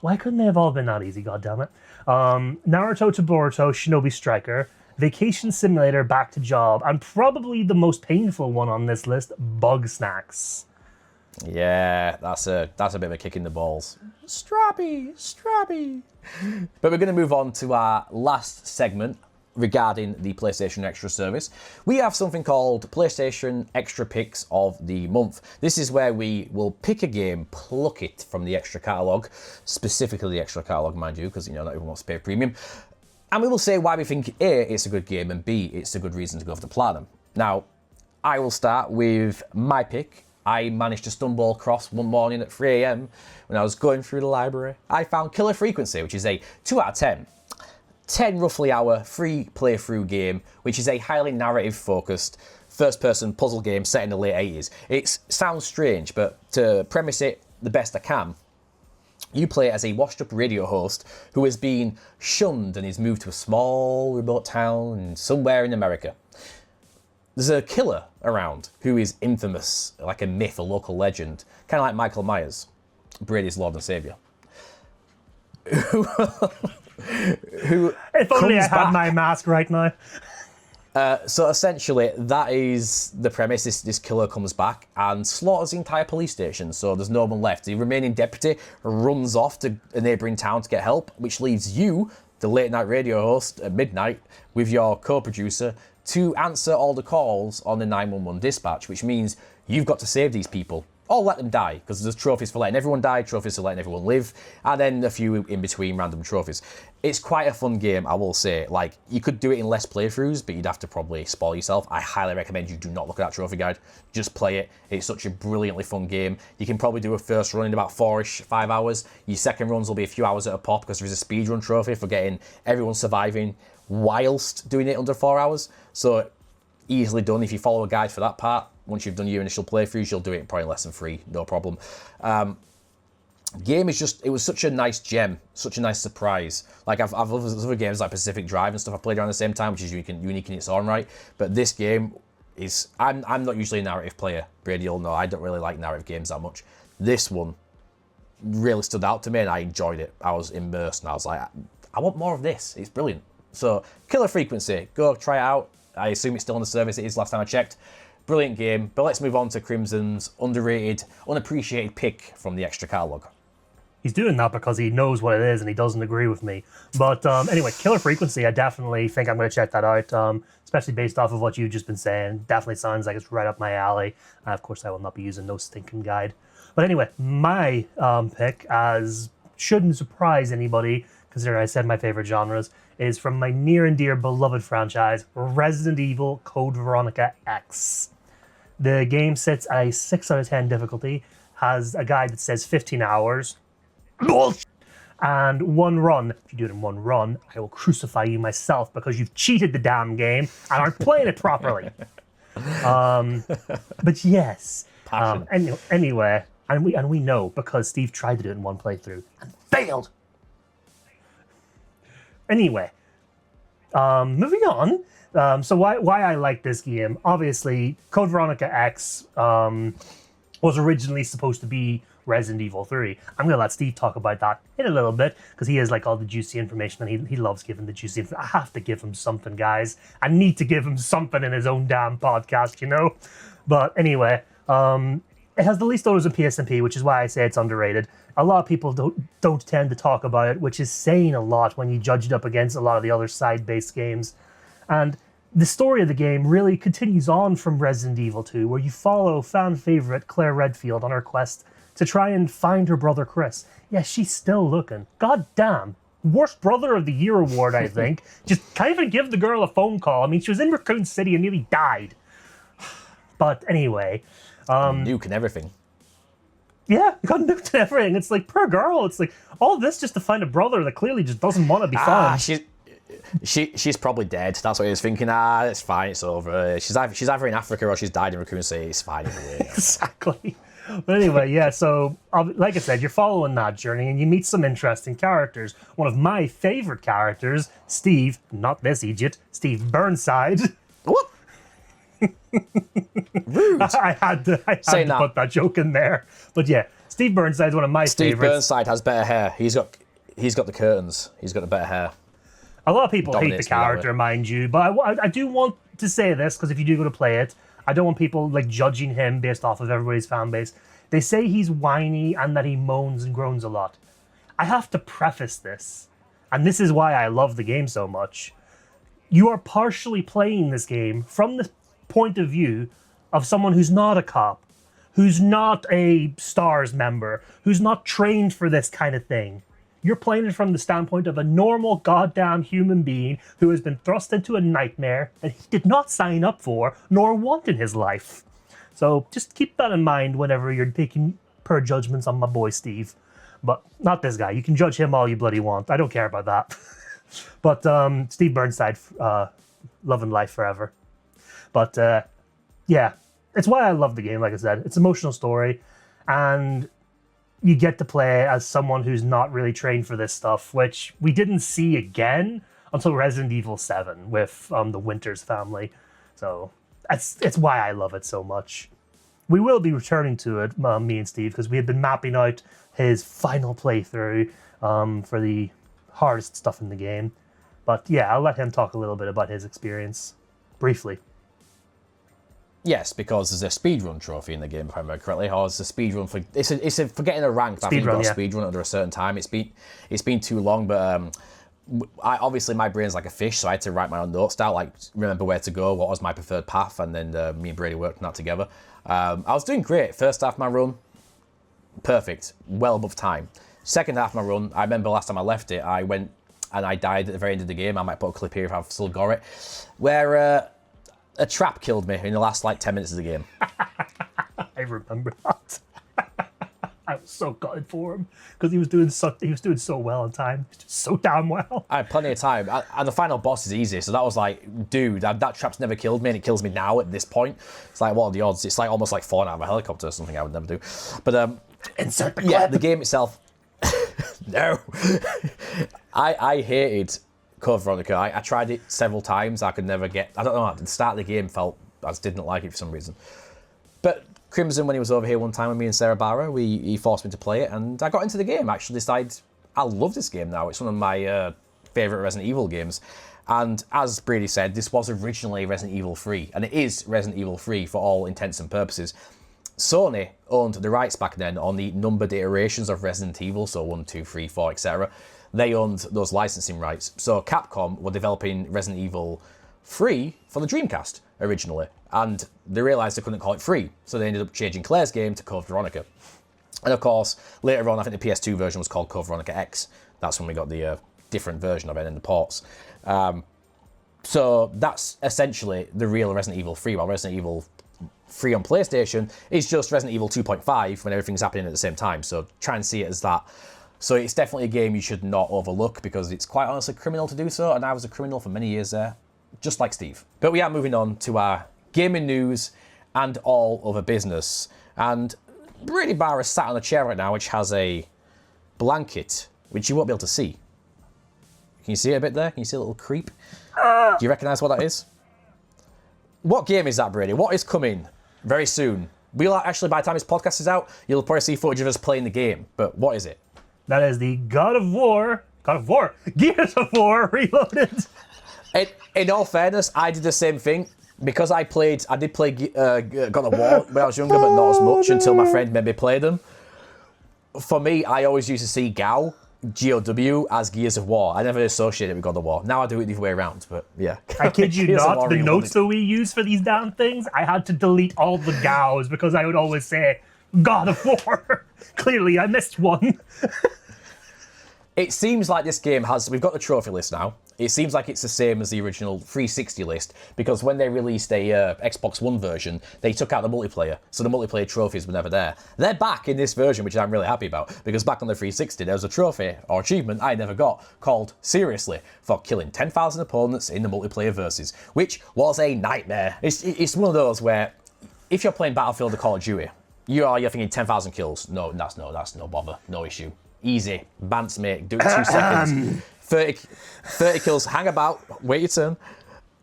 Speaker 2: Why couldn't they have all been that easy, goddammit? Naruto to Boruto, Shinobi Striker, Vacation Simulator, Back to Job, and probably the most painful one on this list, Bug Snacks.
Speaker 1: Yeah, that's a bit of a kick in the balls. Strappy. But we're going to move on to our last segment regarding the PlayStation Extra service. We have something called PlayStation Extra Picks of the Month. This is where we will pick a game, pluck it from the Extra catalogue, specifically the Extra catalogue, mind you, because not everyone wants to pay premium. And we will say why we think A, it's a good game, and B, it's a good reason to go for the platinum. Now, I will start with my pick. I managed to stumble across one morning at 3 a.m. when I was going through the library. I found Killer Frequency, which is a 2 out of 10 roughly hour free playthrough game, which is a highly narrative focused first-person puzzle game set in the late 80s. It sounds strange, but to premise it the best I can, you play as a washed-up radio host who has been shunned and is moved to a small, remote town somewhere in America. There's a killer around who is infamous, like a myth, a local legend, kind of like Michael Myers, Brady's Lord and Saviour. Who
Speaker 2: if only I had my mask right now.
Speaker 1: So essentially, that is the premise. This killer comes back and slaughters the entire police station, so there's no one left. The remaining deputy runs off to a neighbouring town to get help, which leaves you, the late night radio host, at midnight, with your co-producer, to answer all the calls on the 911 dispatch, which means you've got to save these people. Or let them die, because there's trophies for letting everyone die, trophies for letting everyone live, and then a few in between random trophies. It's quite a fun game, I will say. Like, you could do it in less playthroughs, but you'd have to probably spoil yourself. I highly recommend you do not look at that trophy guide. Just play it. It's such a brilliantly fun game. You can probably do a first run in about 5 hours. Your second runs will be a few hours at a pop, because there is a speedrun trophy for getting everyone surviving whilst doing it under 4 hours. So, easily done if you follow a guide for that part. Once you've done your initial playthroughs, you'll do it in probably less than 3, no problem. Game is just, it was such a nice gem, such a nice surprise. Like, I've other games like Pacific Drive and stuff I played around the same time, which is unique in its own right. But this game is, I'm not usually a narrative player. Brady, you'll know, I don't really like narrative games that much. This one really stood out to me and I enjoyed it. I was immersed and I was like, I want more of this. It's brilliant. So, Killer Frequency, go try it out. I assume it's still on the service. It is last time I checked. Brilliant game, but let's move on to Crimson's underrated, unappreciated pick from the Extra catalogue.
Speaker 2: He's doing that because he knows what it is and he doesn't agree with me. But anyway, Killer Frequency, I definitely think I'm going to check that out, especially based off of what you've just been saying. Definitely sounds like it's right up my alley. Of course, I will not be using no stinking guide. But anyway, my pick, as shouldn't surprise anybody, considering I said my favorite genres, is from my near and dear beloved franchise, Resident Evil Code Veronica X. The game sits at a 6 out of 10 difficulty, has a guide that says 15 hours, and one run. If you do it in one run, I will crucify you myself because you've cheated the damn game and aren't playing it properly. But yes, anyway, and we know because Steve tried to do it in one playthrough and failed. Anyway, moving on. So why I like this game? Obviously, Code Veronica X was originally supposed to be Resident Evil 3. I'm going to let Steve talk about that in a little bit, because he has like all the juicy information, and he loves giving the juicy information. I have to give him something, guys. I need to give him something in his own damn podcast, you know? But anyway, it has the least owners in PSNP, which is why I say it's underrated. A lot of people don't tend to talk about it, which is saying a lot when you judge it up against a lot of the other side-based games. And the story of the game really continues on from Resident Evil 2, where you follow fan favorite Claire Redfield on her quest to try and find her brother Chris. Yeah, she's still looking. God damn. Worst Brother of the Year award, I think. Just kind of give the girl a phone call. I mean, she was in Raccoon City and nearly died. But anyway.
Speaker 1: Nuke and everything.
Speaker 2: Yeah, you got nuked and everything. It's like, poor girl. It's like, all this just to find a brother that clearly just doesn't want to be found.
Speaker 1: She's probably dead. That's what he was thinking. It's fine. It's over. She's either in Africa or she's died in Raccoon City. It's fine anyway.
Speaker 2: Exactly. But anyway, yeah. So, like I said, you're following that journey, and you meet some interesting characters. One of my favorite characters, Steve, not this idiot, Steve Burnside.
Speaker 1: What? Rude.
Speaker 2: I had to put that joke in there. But yeah, Steve Burnside is one of my favorites.
Speaker 1: Steve Burnside has better hair. He's got the curtains. He's got the better hair.
Speaker 2: A lot of people hate the character, mind you, but I do want to say this, because if you do go to play it, I don't want people like judging him based off of everybody's fan base. They say he's whiny and that he moans and groans a lot. I have to preface this, and this is why I love the game so much. You are partially playing this game from the point of view of someone who's not a cop, who's not a STARS member, who's not trained for this kind of thing. You're playing it from the standpoint of a normal goddamn human being who has been thrust into a nightmare that he did not sign up for nor want in his life. So just keep that in mind whenever you're taking poor judgments on my boy Steve. But not this guy. You can judge him all you bloody want. I don't care about that. But Steve Burnside, loving life forever. But yeah, it's why I love the game, like I said. It's an emotional story, and you get to play as someone who's not really trained for this stuff, which we didn't see again until Resident Evil 7 with the Winters family. So it's why I love it so much. We will be returning to it, me and Steve, because we had been mapping out his final playthrough for the hardest stuff in the game. But yeah, I'll let him talk a little bit about his experience briefly.
Speaker 1: Yes, because there's a speedrun trophy in the game, if I remember correctly. Or it's a speedrun for for getting a rank. I think you've got a speedrun under a certain time. It's been too long, but obviously my brain's like a fish, so I had to write my own notes down, like remember where to go, what was my preferred path, and then me and Brady worked on that together. I was doing great. First half of my run, perfect, well above time. Second half of my run, I remember last time I left it, I went and I died at the very end of the game. I might put a clip here if I've still got it, where a trap killed me in the last like 10 minutes of the game.
Speaker 2: I remember that. I was so gutted for him because he was doing so well on time. He was doing so damn well.
Speaker 1: I had plenty of time, and the final boss is easy. So that was like, dude, that trap's never killed me, and it kills me now at this point. It's like, what are the odds? It's like almost like falling out of a helicopter or something. I would never do. But
Speaker 2: insert the clip.
Speaker 1: Yeah, the game itself. No, I hated Code Veronica. I tried it several times. I could never get. I don't know. At the start of the game, I just didn't like it for some reason. But Crimson, when he was over here one time with me and Sarah Barra, he forced me to play it, and I got into the game. Actually, decided I love this game now. It's one of my favorite Resident Evil games. And as Brady said, this was originally Resident Evil 3, and it is Resident Evil 3 for all intents and purposes. Sony owned the rights back then on the numbered iterations of Resident Evil, so 1, 2, 3, 4, etc. They owned those licensing rights. So Capcom were developing Resident Evil 3 for the Dreamcast originally, and they realised they couldn't call it 3, so they ended up changing Claire's game to Code Veronica. And of course, later on, I think the PS2 version was called Code Veronica X. That's when we got the different version of it in the ports. So that's essentially the real Resident Evil 3, while Resident Evil 3 on PlayStation is just Resident Evil 2.5 when everything's happening at the same time. So try and see it as that. So it's definitely a game you should not overlook, because it's quite honestly criminal to do so, and I was a criminal for many years there, just like Steve. But we are moving on to our gaming news and all other business. And Brady Barr is sat on a chair right now which has a blanket, which you won't be able to see. Can you see it a bit there? Can you see a little creep? Do you recognise what that is? What game is that, Brady? What is coming very soon? We'll actually, by the time this podcast is out, you'll probably see footage of us playing the game. But what is it?
Speaker 2: That is the Gears of War Reloaded.
Speaker 1: In all fairness, I did the same thing. Because I did play God of War when I was younger, but not as much until my friend made me play them. For me, I always used to see GOW, as Gears of War. I never associated it with God of War. Now I do it the other way around, but yeah.
Speaker 2: I kid you not, the notes that we use for these damn things, I had to delete all the GOWs because I would always say, God of War. Clearly, I missed one.
Speaker 1: It seems like this game we've got the trophy list now. It seems like it's the same as the original 360 list, because when they released a Xbox One version, they took out the multiplayer, so the multiplayer trophies were never there. They're back in this version, which I'm really happy about, because back on the 360, there was a trophy, or achievement, I never got, called Seriously, for killing 10,000 opponents in the multiplayer versus, which was a nightmare. It's one of those where, if you're playing Battlefield or Call of Duty, you're thinking 10,000 kills. No, that's no bother, no issue. Easy, bants mate, do it 2 seconds. 30 kills, hang about, wait your turn.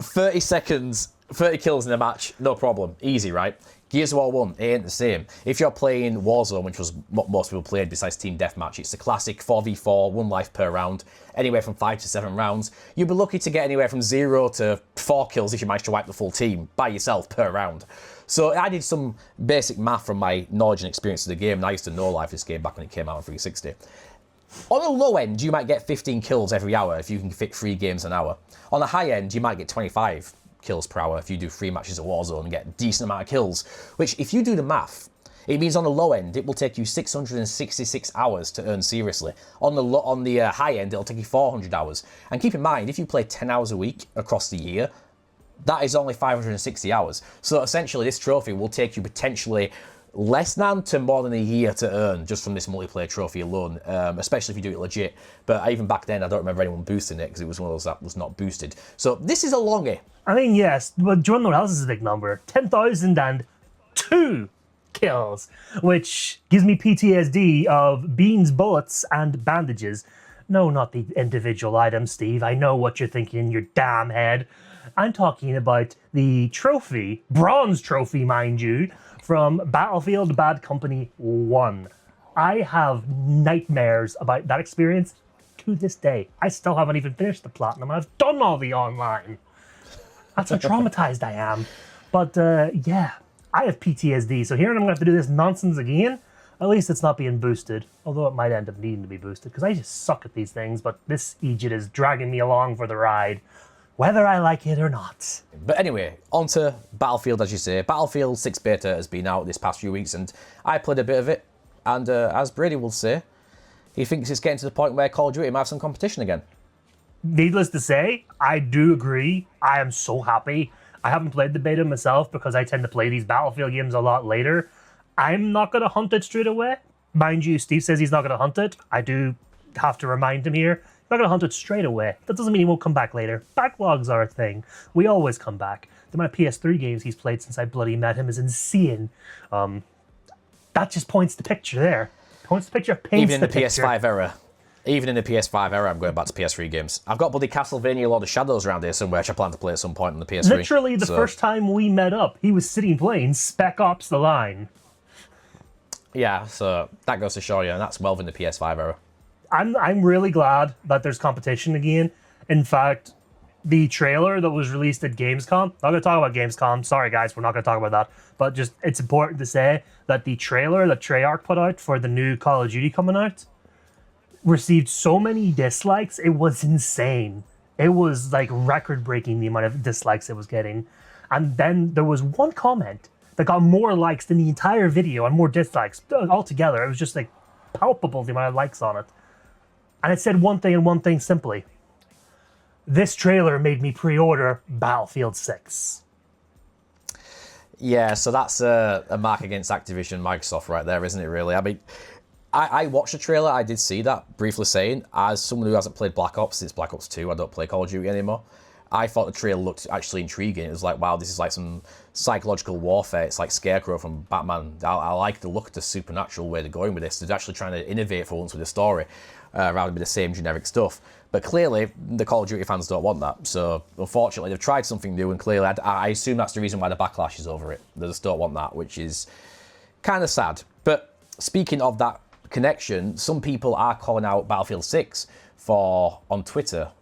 Speaker 1: 30 seconds, 30 kills in a match, no problem. Easy, right? Gears of War 1, it ain't the same. If you're playing Warzone, which was what most people played besides Team Deathmatch, it's the classic 4v4, 1 life per round, anywhere from 5 to 7 rounds. You'll be lucky to get anywhere from 0 to 4 kills if you manage to wipe the full team by yourself per round. So I did some basic math from my knowledge and experience of the game, and I used to know life this game back when it came out on 360. On the low end, you might get 15 kills every hour if you can fit 3 games an hour. On the high end, you might get 25 kills per hour if you do 3 matches of Warzone and get a decent amount of kills, which, if you do the math, it means on the low end, it will take you 666 hours to earn Seriously. On the high end, it'll take you 400 hours. And keep in mind, if you play 10 hours a week across the year, that is only 560 hours. So essentially, this trophy will take you potentially less than to more than a year to earn just from this multiplayer trophy alone, especially if you do it legit. But even back then, I don't remember anyone boosting it because it was one of those that was not boosted. So this is a longie.
Speaker 2: I mean, yes, but do you know what else is a big number? 10,002 kills, which gives me PTSD of beans, bullets, and bandages. No, not the individual items, Steve. I know what you're thinking in your damn head. I'm talking about the trophy, bronze trophy, mind you, from Battlefield Bad Company 1. I have nightmares about that experience to this day. I still haven't even finished the platinum. I've done all the online. That's how traumatized I am. But yeah, I have PTSD. So here I'm going to have to do this nonsense again. At least it's not being boosted. Although it might end up needing to be boosted because I just suck at these things. But this Egypt is dragging me along for the ride, whether I like it or not.
Speaker 1: But anyway, on to Battlefield, as you say. Battlefield 6 Beta has been out this past few weeks, and I played a bit of it. And as Brady will say, he thinks it's getting to the point where Call of Duty might have some competition again.
Speaker 2: Needless to say, I do agree. I am so happy. I haven't played the beta myself because I tend to play these Battlefield games a lot later. I'm not going to hunt it straight away. Mind you, Steve says he's not going to hunt it. I do have to remind him here. He's not going to hunt it straight away. That doesn't mean he won't come back later. Backlogs are a thing. We always come back. The amount of PS3 games he's played since I bloody met him is insane. That just points the picture there. Points the picture, paints
Speaker 1: Even in the
Speaker 2: picture.
Speaker 1: PS5 era. Even in the PS5 era, I'm going back to PS3 games. I've got bloody Castlevania Lord of Shadows around here somewhere, which I plan to play at some point on the PS3.
Speaker 2: Literally, the first time we met up, he was sitting playing Spec Ops: The Line.
Speaker 1: Yeah, so that goes to show you, and that's well in the PS5 era.
Speaker 2: I'm really glad that there's competition again. In fact, the trailer that was released at Gamescom, not going to talk about Gamescom, sorry guys, we're not going to talk about that, but just it's important to say that the trailer that Treyarch put out for the new Call of Duty coming out received so many dislikes, it was insane. It was like record-breaking the amount of dislikes it was getting. And then there was one comment that got more likes than the entire video and more dislikes altogether. It was just like palpable the amount of likes on it. And it said one thing and one thing simply. This trailer made me pre-order Battlefield 6.
Speaker 1: Yeah, so that's a mark against Activision Microsoft right there, isn't it, really? I mean, I watched the trailer, I did see that, briefly saying, as someone who hasn't played Black Ops since Black Ops 2, I don't play Call of Duty anymore. I thought the trailer looked actually intriguing. It was like, wow, this is like some psychological warfare. It's like Scarecrow from Batman. I like the look of the supernatural way they're going with this. They're actually trying to innovate for once with the story, rather than the same generic stuff. But clearly, the Call of Duty fans don't want that. So, unfortunately, they've tried something new, and clearly, I assume that's the reason why the backlash is over it. They just don't want that, which is kind of sad. But speaking of that connection, some people are calling out Battlefield 6 on Twitter,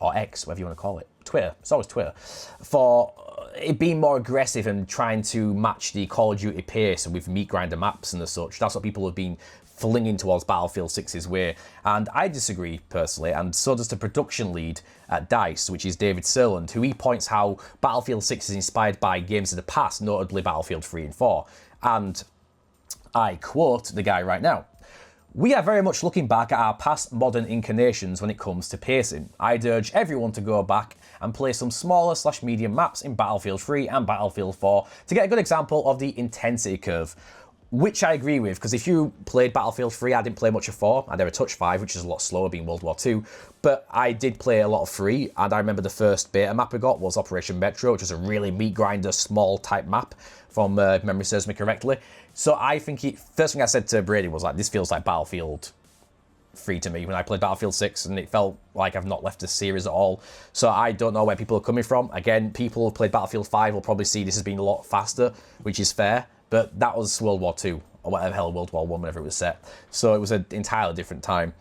Speaker 1: or X, whatever you want to call it. Twitter, it's always Twitter, for it being more aggressive and trying to match the Call of Duty pace with meat grinder maps and the such. That's what people have been flinging towards Battlefield 6's way. And I disagree personally, and so does the production lead at DICE, which is David Serland, who he points how Battlefield 6 is inspired by games of the past, notably Battlefield 3 and 4. And I quote the guy right now. We are very much looking back at our past modern incarnations when it comes to pacing. I'd urge everyone to go back and play some smaller/medium maps in Battlefield 3 and Battlefield 4 to get a good example of the intensity curve. Which I agree with, because if you played Battlefield 3, I didn't play much of 4. I never touched 5, which is a lot slower, being World War II. But I did play a lot of 3, and I remember the first beta map we got was Operation Metro, which was a really meat grinder, small type map, from memory serves me correctly. So I think first thing I said to Brady was like, this feels like Battlefield 3 to me when I played Battlefield 6, and it felt like I've not left the series at all. So I don't know where people are coming from. Again, people who played Battlefield 5 will probably see this as being a lot faster, which is fair. But that was World War II, or whatever the hell, World War I, whenever it was set. So it was an entirely different time.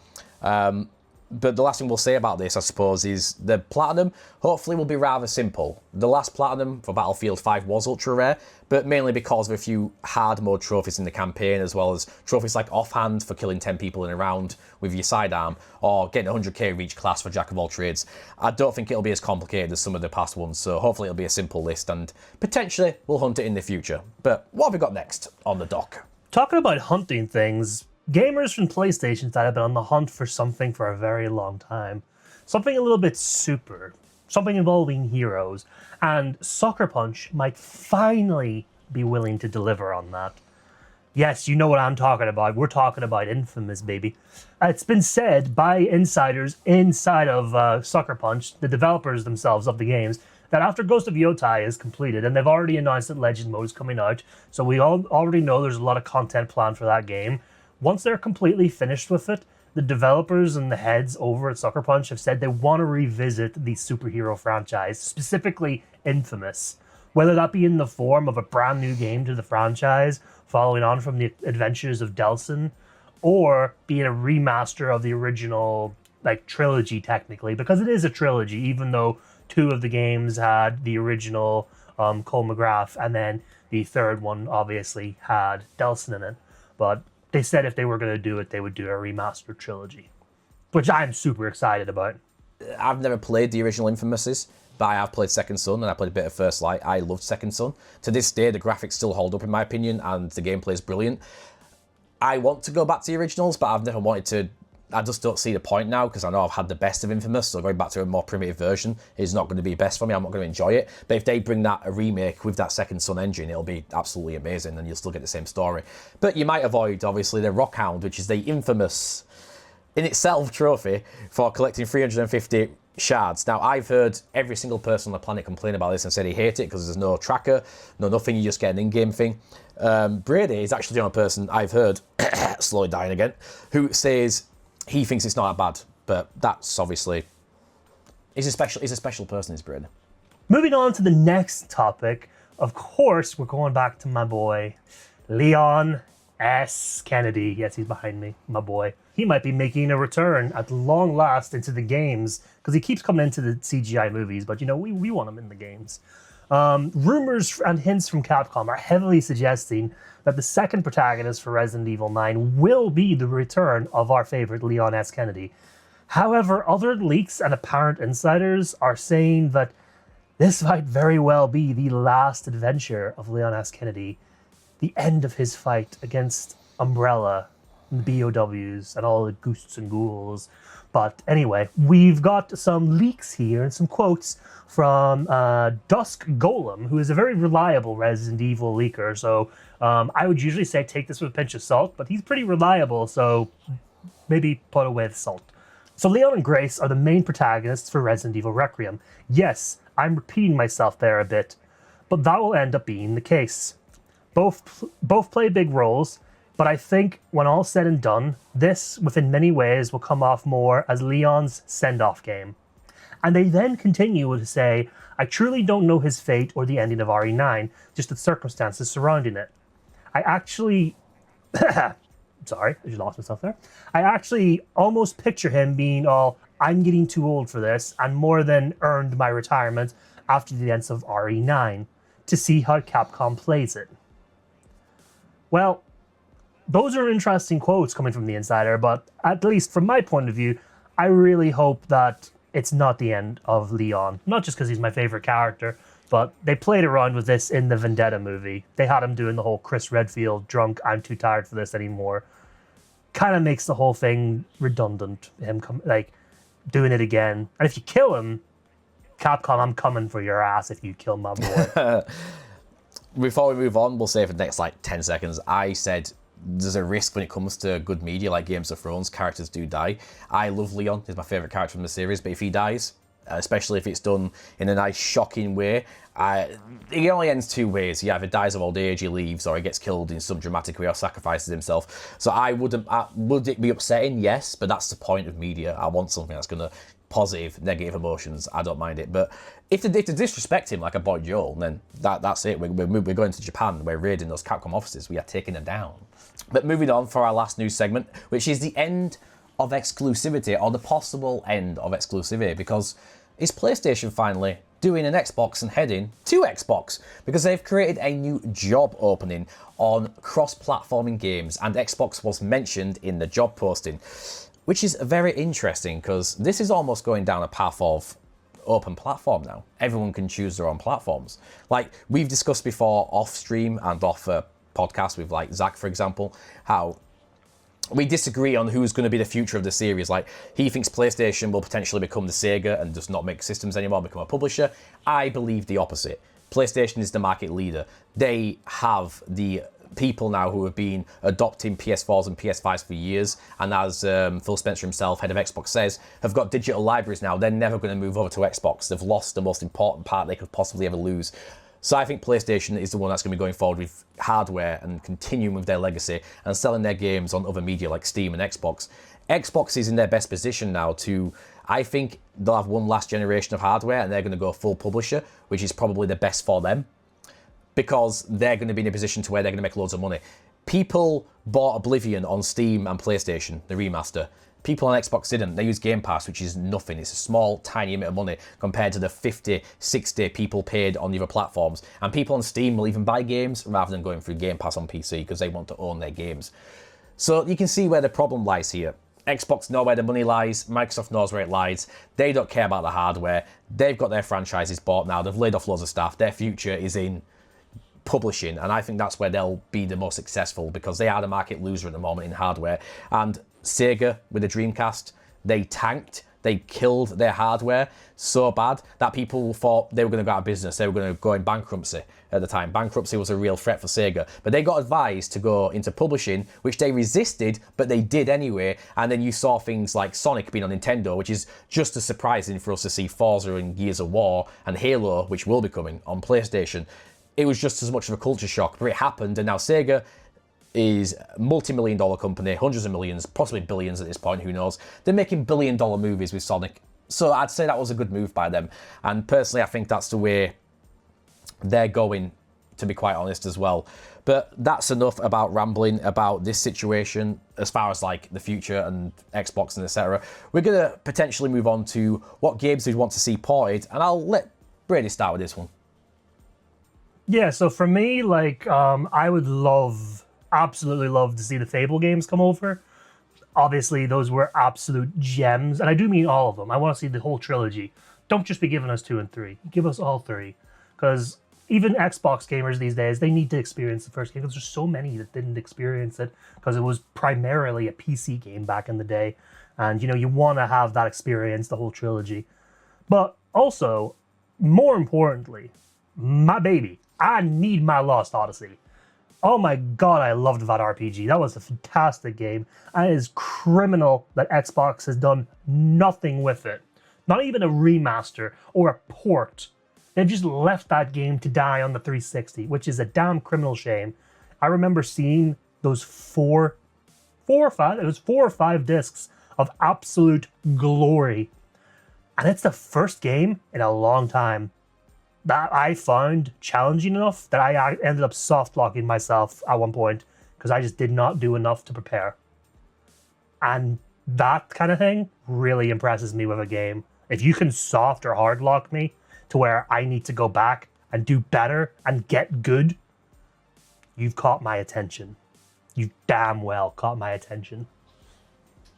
Speaker 1: But the last thing we'll say about this, I suppose, is the Platinum hopefully will be rather simple. The last Platinum for Battlefield 5 was ultra rare, but mainly because of a few hard mode trophies in the campaign, as well as trophies like Offhand for killing 10 people in a round with your sidearm, or getting 100k of each class for Jack of all trades. I don't think it'll be as complicated as some of the past ones, so hopefully it'll be a simple list, and potentially we'll hunt it in the future. But what have we got next on the dock?
Speaker 2: Talking about hunting things, gamers from PlayStation that have been on the hunt for something for a very long time. Something a little bit super. Something involving heroes. And Sucker Punch might finally be willing to deliver on that. Yes, you know what I'm talking about. We're talking about Infamous, baby. It's been said by insiders inside of Sucker Punch, the developers themselves of the games, that after Ghost of Yotai is completed, and they've already announced that Legend Mode is coming out, so we already know there's a lot of content planned for that game. Once they're completely finished with it, the developers and the heads over at Sucker Punch have said they want to revisit the superhero franchise, specifically Infamous. Whether that be in the form of a brand new game to the franchise, following on from the adventures of Delsin, or being a remaster of the original trilogy technically, because it is a trilogy, even though 2 of the games had the original Cole McGrath, and then the third one obviously had Delsin in it. But they said if they were going to do it, they would do a remastered trilogy, which I'm super excited about.
Speaker 1: I've never played the original Infamouses, but I have played Second Son, and I played a bit of First Light. I loved Second Son. To this day, the graphics still hold up in my opinion, and the gameplay is brilliant. I want to go back to the originals, but I've never wanted to. I just don't see the point now, because I know I've had the best of Infamous, so going back to a more primitive version is not going to be best for me. I'm not going to enjoy it. But if they bring a remake with that Second Son engine, it'll be absolutely amazing, and you'll still get the same story. But you might avoid, obviously, the Rockhound, which is the infamous, in itself, trophy for collecting 350 shards. Now, I've heard every single person on the planet complain about this and said he hates it because there's no tracker, no nothing, you just get an in-game thing. Brady is actually the only person I've heard, slowly dying again, who says he thinks it's not that bad, but that's obviously, he's a special person, is Brady.
Speaker 2: Moving on to the next topic, of course, we're going back to my boy, Leon S. Kennedy. Yes, he's behind me, my boy. He might be making a return at long last into the games, because he keeps coming into the CGI movies, but we want him in the games. Rumors and hints from Capcom are heavily suggesting that the second protagonist for Resident Evil 9 will be the return of our favorite Leon S. Kennedy. However, other leaks and apparent insiders are saying that this might very well be the last adventure of Leon S. Kennedy, the end of his fight against Umbrella, and the BOWs, and all the ghosts and ghouls. But anyway, we've got some leaks here and some quotes from Dusk Golem, who is a very reliable Resident Evil leaker. So I would usually say take this with a pinch of salt, but he's pretty reliable, so maybe put away the salt. So Leon and Grace are the main protagonists for Resident Evil Requiem. Yes, I'm repeating myself there a bit, but that will end up being the case. Both play big roles, but I think when all said and done, this, within many ways, will come off more as Leon's send-off game. And they then continue to say, I truly don't know his fate or the ending of RE9, just the circumstances surrounding it. I actually... Sorry, I just lost myself there. I actually almost picture him being all, I'm getting too old for this, and more than earned my retirement after the events of RE9, to see how Capcom plays it. Well, those are interesting quotes coming from the insider, but at least from my point of view, I really hope that it's not the end of Leon. Not just because he's my favorite character, but they played around with this in the Vendetta movie. They had him doing the whole Chris Redfield drunk, I'm too tired for this anymore. Kind of makes the whole thing redundant. Him doing it again. And if you kill him, Capcom, I'm coming for your ass if you kill my boy.
Speaker 1: Before we move on, we'll say for the next 10 seconds, I said there's a risk when it comes to good media like Games of Thrones, characters do die. I love Leon, he's my favourite character from the series, but if he dies, especially if it's done in a nice, shocking way, it only ends two ways. He either dies of old age, he leaves, or he gets killed in some dramatic way or sacrifices himself. So would it be upsetting? Yes, but that's the point of media. I want something that's going to positive, negative emotions. I don't mind it. But if they disrespect him like a boy Joel, then that's it. We're going to Japan. We're raiding those Capcom offices. We are taking them down. But moving on for our last news segment, which is the end of exclusivity, or the possible end of exclusivity, because is PlayStation finally doing an Xbox and heading to Xbox? Because they've created a new job opening on cross-platforming games, and Xbox was mentioned in the job posting, which is very interesting because this is almost going down a path of open platform now. Everyone can choose their own platforms. Like we've discussed before off stream and off podcast with Zach, for example, how we disagree on who's going to be the future of the series. Like, he thinks PlayStation will potentially become the Sega and just not make systems anymore, become a publisher. I believe the opposite. PlayStation is the market leader. They have the people now who have been adopting PS4s and PS5s for years, and as Phil Spencer himself, head of Xbox, says, have got digital libraries now. They're never going to move over to Xbox. They've lost the most important part they could possibly ever lose. So I think PlayStation is the one that's going to be going forward with hardware and continuing with their legacy and selling their games on other media like Steam and Xbox. Xbox is in their best position now to, I think they'll have one last generation of hardware and they're going to go full publisher, which is probably the best for them, because they're going to be in a position to where they're going to make loads of money. People bought Oblivion on Steam and PlayStation, the remaster. People on Xbox didn't. They used Game Pass, which is nothing. It's a small, tiny amount of money compared to the 50, 60 people paid on the other platforms. And people on Steam will even buy games rather than going through Game Pass on PC because they want to own their games. So you can see where the problem lies here. Xbox know where the money lies. Microsoft knows where it lies. They don't care about the hardware. They've got their franchises bought now. They've laid off loads of staff. Their future is in publishing, and I think that's where they'll be the most successful because they are the market loser at the moment in hardware. And Sega with the Dreamcast, they tanked, they killed their hardware so bad that people thought they were going to go out of business, they were going to go in bankruptcy at the time. Bankruptcy was a real threat for Sega, but they got advised to go into publishing, which they resisted, but they did anyway. And then you saw things like Sonic being on Nintendo, which is just as surprising for us to see Forza and Gears of War and Halo, which will be coming on PlayStation. It was just as much of a culture shock, but it happened, and now Sega is a multi-million-dollar company, hundreds of millions, possibly billions at this point, who knows. They're making billion-dollar movies with Sonic, so I'd say that was a good move by them. And personally, I think that's the way they're going, to be quite honest as well. But that's enough about rambling about this situation as far as like the future and Xbox and etc. We're going to potentially move on to what games we'd want to see ported, and I'll let Brady start with this one.
Speaker 2: Yeah, so for me, I would absolutely love to see the Fable games come over. Obviously, those were absolute gems, and I do mean all of them. I want to see the whole trilogy. Don't just be giving us 2 and 3. Give us all 3. Because even Xbox gamers these days, they need to experience the first game, because there's so many that didn't experience it, because it was primarily a PC game back in the day. And, you want to have that experience, the whole trilogy. But also, more importantly, my baby, I need my Lost Odyssey. Oh my god, I loved that RPG. That was a fantastic game. And it is criminal that Xbox has done nothing with it. Not even a remaster or a port. They've just left that game to die on the 360, which is a damn criminal shame. I remember seeing those four or five discs of absolute glory. And it's the first game in a long time that I found challenging enough that I ended up soft locking myself at one point because I just did not do enough to prepare. And that kind of thing really impresses me with a game. If you can soft or hard lock me to where I need to go back and do better and get good, you've caught my attention. You damn well caught my attention.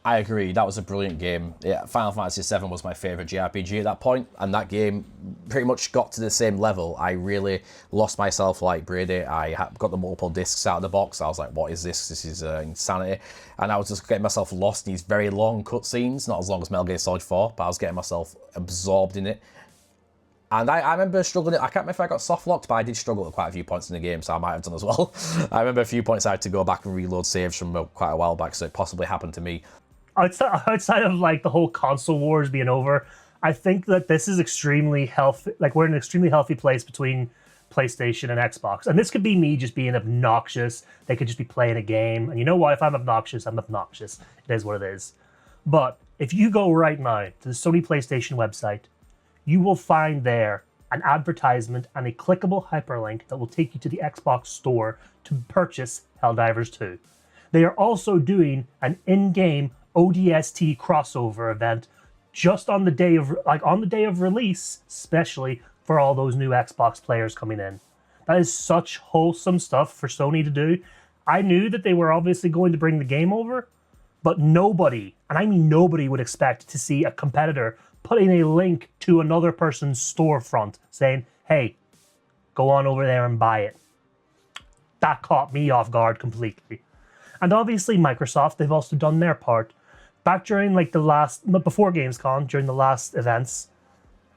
Speaker 1: I agree. That was a brilliant game. Yeah, Final Fantasy VII was my favourite JRPG at that point, and that game pretty much got to the same level. I really lost myself like Brady. I got the multiple discs out of the box. I was like, what is this? This is insanity. And I was just getting myself lost in these very long cutscenes, not as long as Metal Gear Solid 4, but I was getting myself absorbed in it. And I remember struggling. I can't remember if I got soft locked, but I did struggle at quite a few points in the game, so I might have done as well. I remember a few points I had to go back and reload saves from quite a while back, so it possibly happened to me.
Speaker 2: Outside of like the whole console wars being over, I think that this is extremely healthy. Like, we're in an extremely healthy place between PlayStation and Xbox. And this could be me just being obnoxious. They could just be playing a game. And you know what? If I'm obnoxious, I'm obnoxious. It is what it is. But if you go right now to the Sony PlayStation website, you will find there an advertisement and a clickable hyperlink that will take you to the Xbox store to purchase Helldivers 2. They are also doing an in-game ODST crossover event just on the day of release, especially for all those new Xbox players coming in. That is such wholesome stuff for Sony to do. I knew that they were obviously going to bring the game over, but nobody, and I mean nobody, would expect to see a competitor putting a link to another person's storefront saying, hey, go on over there and buy it. That caught me off guard completely. And obviously Microsoft, they've also done their part. Back during before Gamescom, during the last events,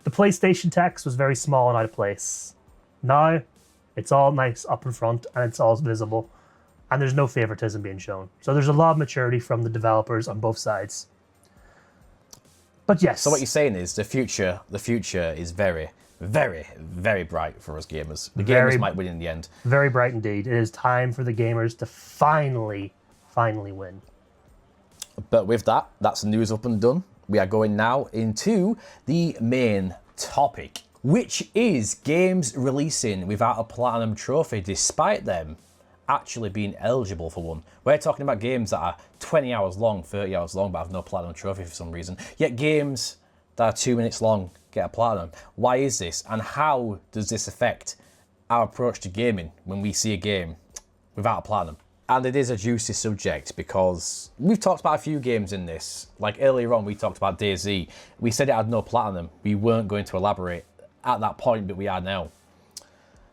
Speaker 2: the PlayStation text was very small and out of place. Now, it's all nice up in front and it's all visible. And there's no favoritism being shown. So there's a lot of maturity from the developers on both sides. But yes.
Speaker 1: So what you're saying is the future is very, very, very bright for us gamers. The gamers might win in the end.
Speaker 2: Very bright indeed. It is time for the gamers to finally win.
Speaker 1: But with that, that's news up and done. We are going now into the main topic, which is games releasing without a platinum trophy, despite them actually being eligible for one. We're talking about games that are 20 hours long, 30 hours long, but have no platinum trophy for some reason. Yet games that are 2 minutes long get a platinum. Why is this? And how does this affect our approach to gaming when we see a game without a platinum? And it is a juicy subject because we've talked about a few games in this. Like earlier on, we talked about DayZ. We said it had no platinum. We weren't going to elaborate at that point, but we are now.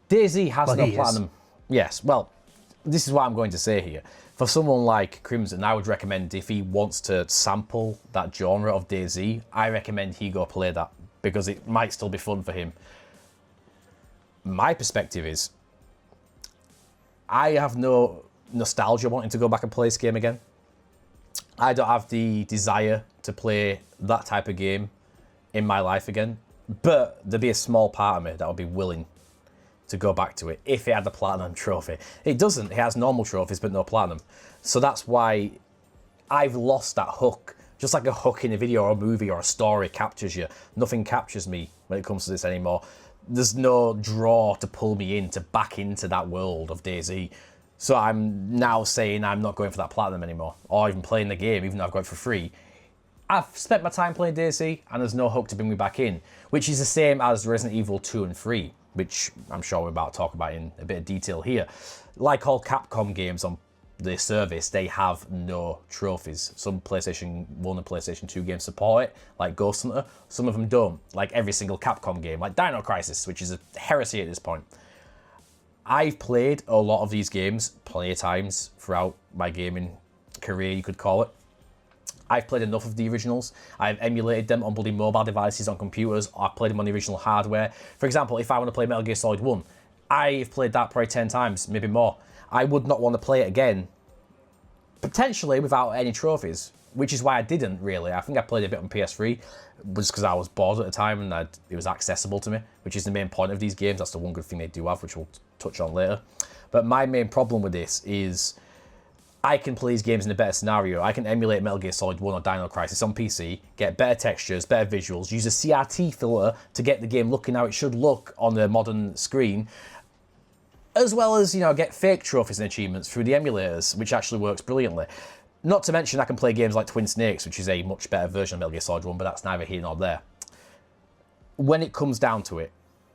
Speaker 1: DayZ has no platinum. Yes, well, this is what I'm going to say here. For someone like Crimson, I would recommend, if he wants to sample that genre of DayZ, I recommend he go play that because it might still be fun for him. My perspective is, I have no nostalgia wanting to go back and play this game again. I don't have the desire to play that type of game in my life again, but there'd be a small part of me that would be willing to go back to it if it had the platinum trophy. It doesn't. It has normal trophies but no platinum. So that's why I've lost that hook. Just like a hook in a video or a movie or a story captures you, nothing captures me when it comes to this anymore. There's no draw to pull me back into that world of DayZ. So I'm now saying I'm not going for that platinum anymore, or even playing the game, even though I've got it for free. I've spent my time playing DayZ, and there's no hook to bring me back in, which is the same as Resident Evil 2 and 3, which I'm sure we're about to talk about in a bit of detail here. Like all Capcom games on the service, they have no trophies. Some PlayStation 1 and PlayStation 2 games support it, like Ghost Hunter. Some of them don't, like every single Capcom game, like Dino Crisis, which is a heresy at this point. I've played a lot of these games plenty of times throughout my gaming career, you could call it. I've played enough of the originals. I've emulated them on bloody mobile devices, on computers. I've played them on the original hardware. For example, if I want to play Metal Gear Solid 1, I've played that probably 10 times, maybe more. I would not want to play it again, potentially without any trophies, which is why I didn't really. I think I played a bit on PS3, was because I was bored at the time and it was accessible to me, which is the main point of these games. That's the one good thing they do have, which we'll touch on later. But my main problem with this is I can play these games in a better scenario. I can emulate Metal Gear Solid 1 or Dino Crisis on PC, get better textures, better visuals, use a CRT filter to get the game looking how it should look on a modern screen, as well as, get fake trophies and achievements through the emulators, which actually works brilliantly. Not to mention I can play games like Twin Snakes, which is a much better version of Metal Gear Solid 1, but that's neither here nor there. When it comes down to it,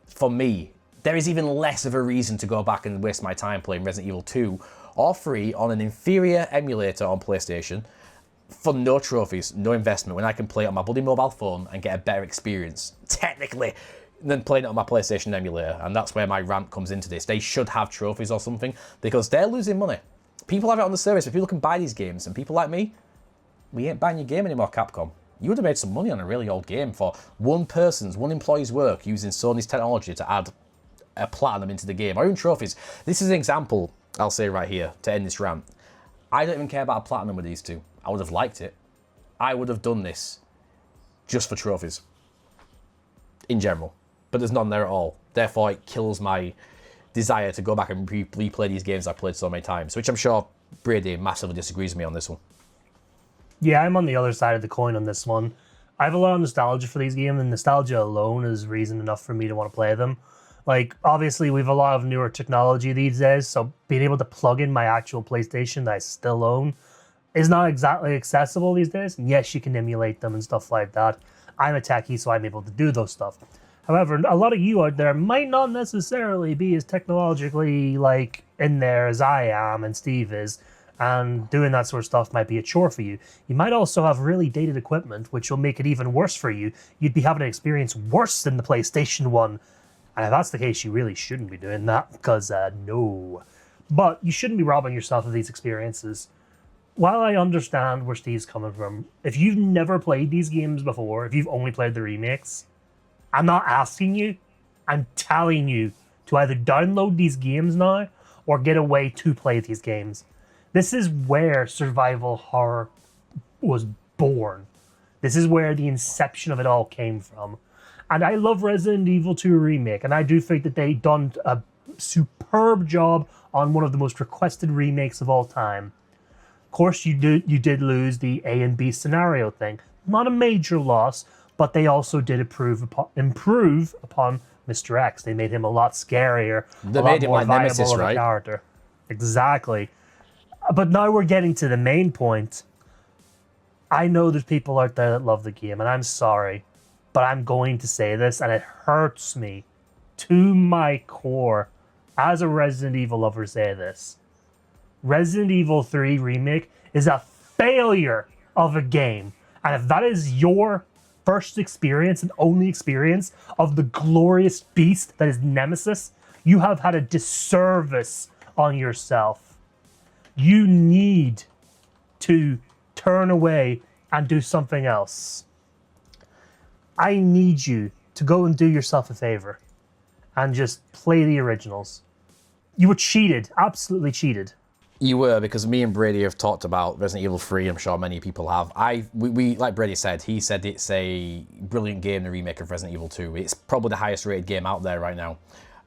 Speaker 1: for me, there is even less of a reason to go back and waste my time playing Resident Evil 2 or 3 on an inferior emulator on PlayStation for no trophies, no investment, when I can play it on my bloody mobile phone and get a better experience, technically, than playing it on my PlayStation emulator. And that's where my rant comes into this. They should have trophies or something, because they're losing money. People have it on the service, but people can buy these games, and people like me, we ain't buying your game anymore, Capcom. You would have made some money on a really old game for one employee's work using Sony's technology to add a platinum into the game, or even trophies. This is an example, I'll say right here, to end this rant. I don't even care about a platinum with these two. I would have liked it. I would have done this just for trophies, in general. But there's none there at all. Therefore, it kills my desire to go back and replay these games I've played so many times, which I'm sure Brady massively disagrees with me on this one.
Speaker 2: Yeah, I'm on the other side of the coin on this one. I have a lot of nostalgia for these games, and nostalgia alone is reason enough for me to want to play them. Like, obviously, we have a lot of newer technology these days, so being able to plug in my actual PlayStation that I still own is not exactly accessible these days. And yes, you can emulate them and stuff like that. I'm a techie, so I'm able to do those stuff. However, a lot of you out there might not necessarily be as technologically, in there as I am and Steve is, and doing that sort of stuff might be a chore for you. You might also have really dated equipment, which will make it even worse for you. You'd be having an experience worse than the PlayStation 1. And if that's the case, you really shouldn't be doing that, because no. But you shouldn't be robbing yourself of these experiences. While I understand where Steve's coming from, if you've never played these games before, if you've only played the remakes, I'm not asking you, I'm telling you to either download these games now or get a way to play these games. This is where survival horror was born. This is where the inception of it all came from. And I love Resident Evil 2 Remake, and I do think that they done a superb job on one of the most requested remakes of all time. Of course, you did lose the A and B scenario thing. Not a major loss, but they also did improve upon Mr. X. They made him a lot scarier,
Speaker 1: they made him like Nemesis,
Speaker 2: of a
Speaker 1: right?
Speaker 2: Character. Exactly. But now we're getting to the main point. I know there's people out there that love the game, and I'm sorry, but I'm going to say this, and it hurts me to my core as a Resident Evil lover say this. Resident Evil 3 Remake is a failure of a game. And if that is your first experience and only experience of the glorious beast that is Nemesis, you have had a disservice on yourself. You need to turn away and do something else. I need you to go and do yourself a favor and just play the originals. You were cheated, absolutely cheated.
Speaker 1: You were, because me and Brady have talked about Resident Evil 3, I'm sure many people have. We like Brady said, he said it's a brilliant game, the remake of Resident Evil 2. It's probably the highest rated game out there right now.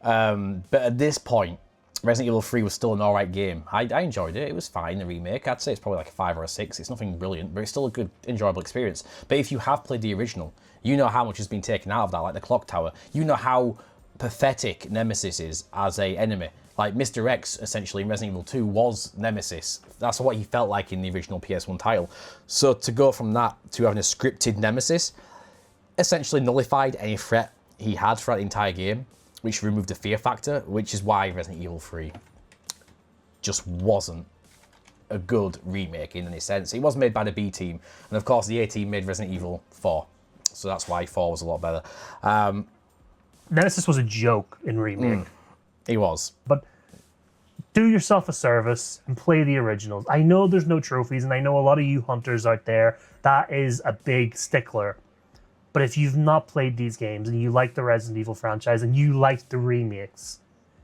Speaker 1: But at this point, Resident Evil 3 was still an alright game. I enjoyed it, it was fine, the remake. I'd say it's probably like a 5 or a 6. It's nothing brilliant, but it's still a good, enjoyable experience. But if you have played the original, you know how much has been taken out of that, like the clock tower. You know how pathetic Nemesis is as a enemy. Like, Mr. X, essentially, in Resident Evil 2 was Nemesis. That's what he felt like in the original PS1 title. So to go from that to having a scripted Nemesis essentially nullified any threat he had throughout the entire game, which removed the fear factor, which is why Resident Evil 3 just wasn't a good remake in any sense. It was made by the B team, and of course the A team made Resident Evil 4. So that's why 4 was a lot better.
Speaker 2: Nemesis was a joke in remake.
Speaker 1: He was.
Speaker 2: But do yourself a service and play the originals. I know there's no trophies, and I know a lot of you hunters out there, that is a big stickler. But if you've not played these games and you like the Resident Evil franchise and you like the remakes,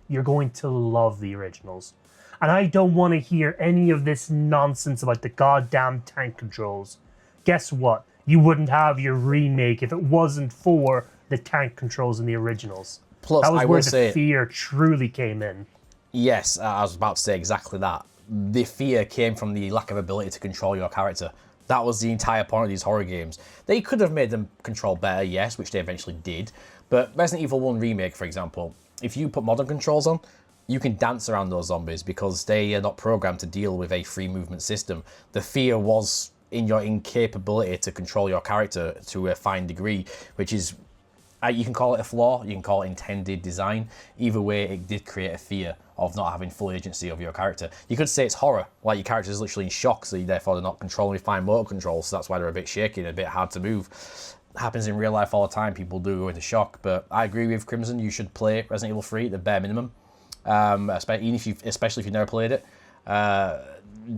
Speaker 2: you're going to love the originals. And I don't want to hear any of this nonsense about the goddamn tank controls. Guess what? You wouldn't have your remake if it wasn't for the tank controls in the originals.
Speaker 1: Plus,
Speaker 2: that was
Speaker 1: I
Speaker 2: where
Speaker 1: will
Speaker 2: the
Speaker 1: say,
Speaker 2: fear truly came in.
Speaker 1: yes, I was about to say exactly that. The fear came from the lack of ability to control your character. That was the entire point of these horror games. They could have made them control better, yes, which they eventually did. But Resident Evil 1 Remake, for example, if you put modern controls on, you can dance around those zombies because they are not programmed to deal with a free movement system. The fear was in your incapability to control your character to a fine degree, which is, you can call it a flaw, you can call it intended design. Either way, it did create a fear of not having full agency of your character. You could say it's horror, like your character is literally in shock, so therefore they're not controlling with fine motor controls, so that's why they're a bit shaky and a bit hard to move. It happens in real life all the time, people do go into shock, but I agree with Crimson, you should play Resident Evil 3 at the bare minimum, especially if you've never played it.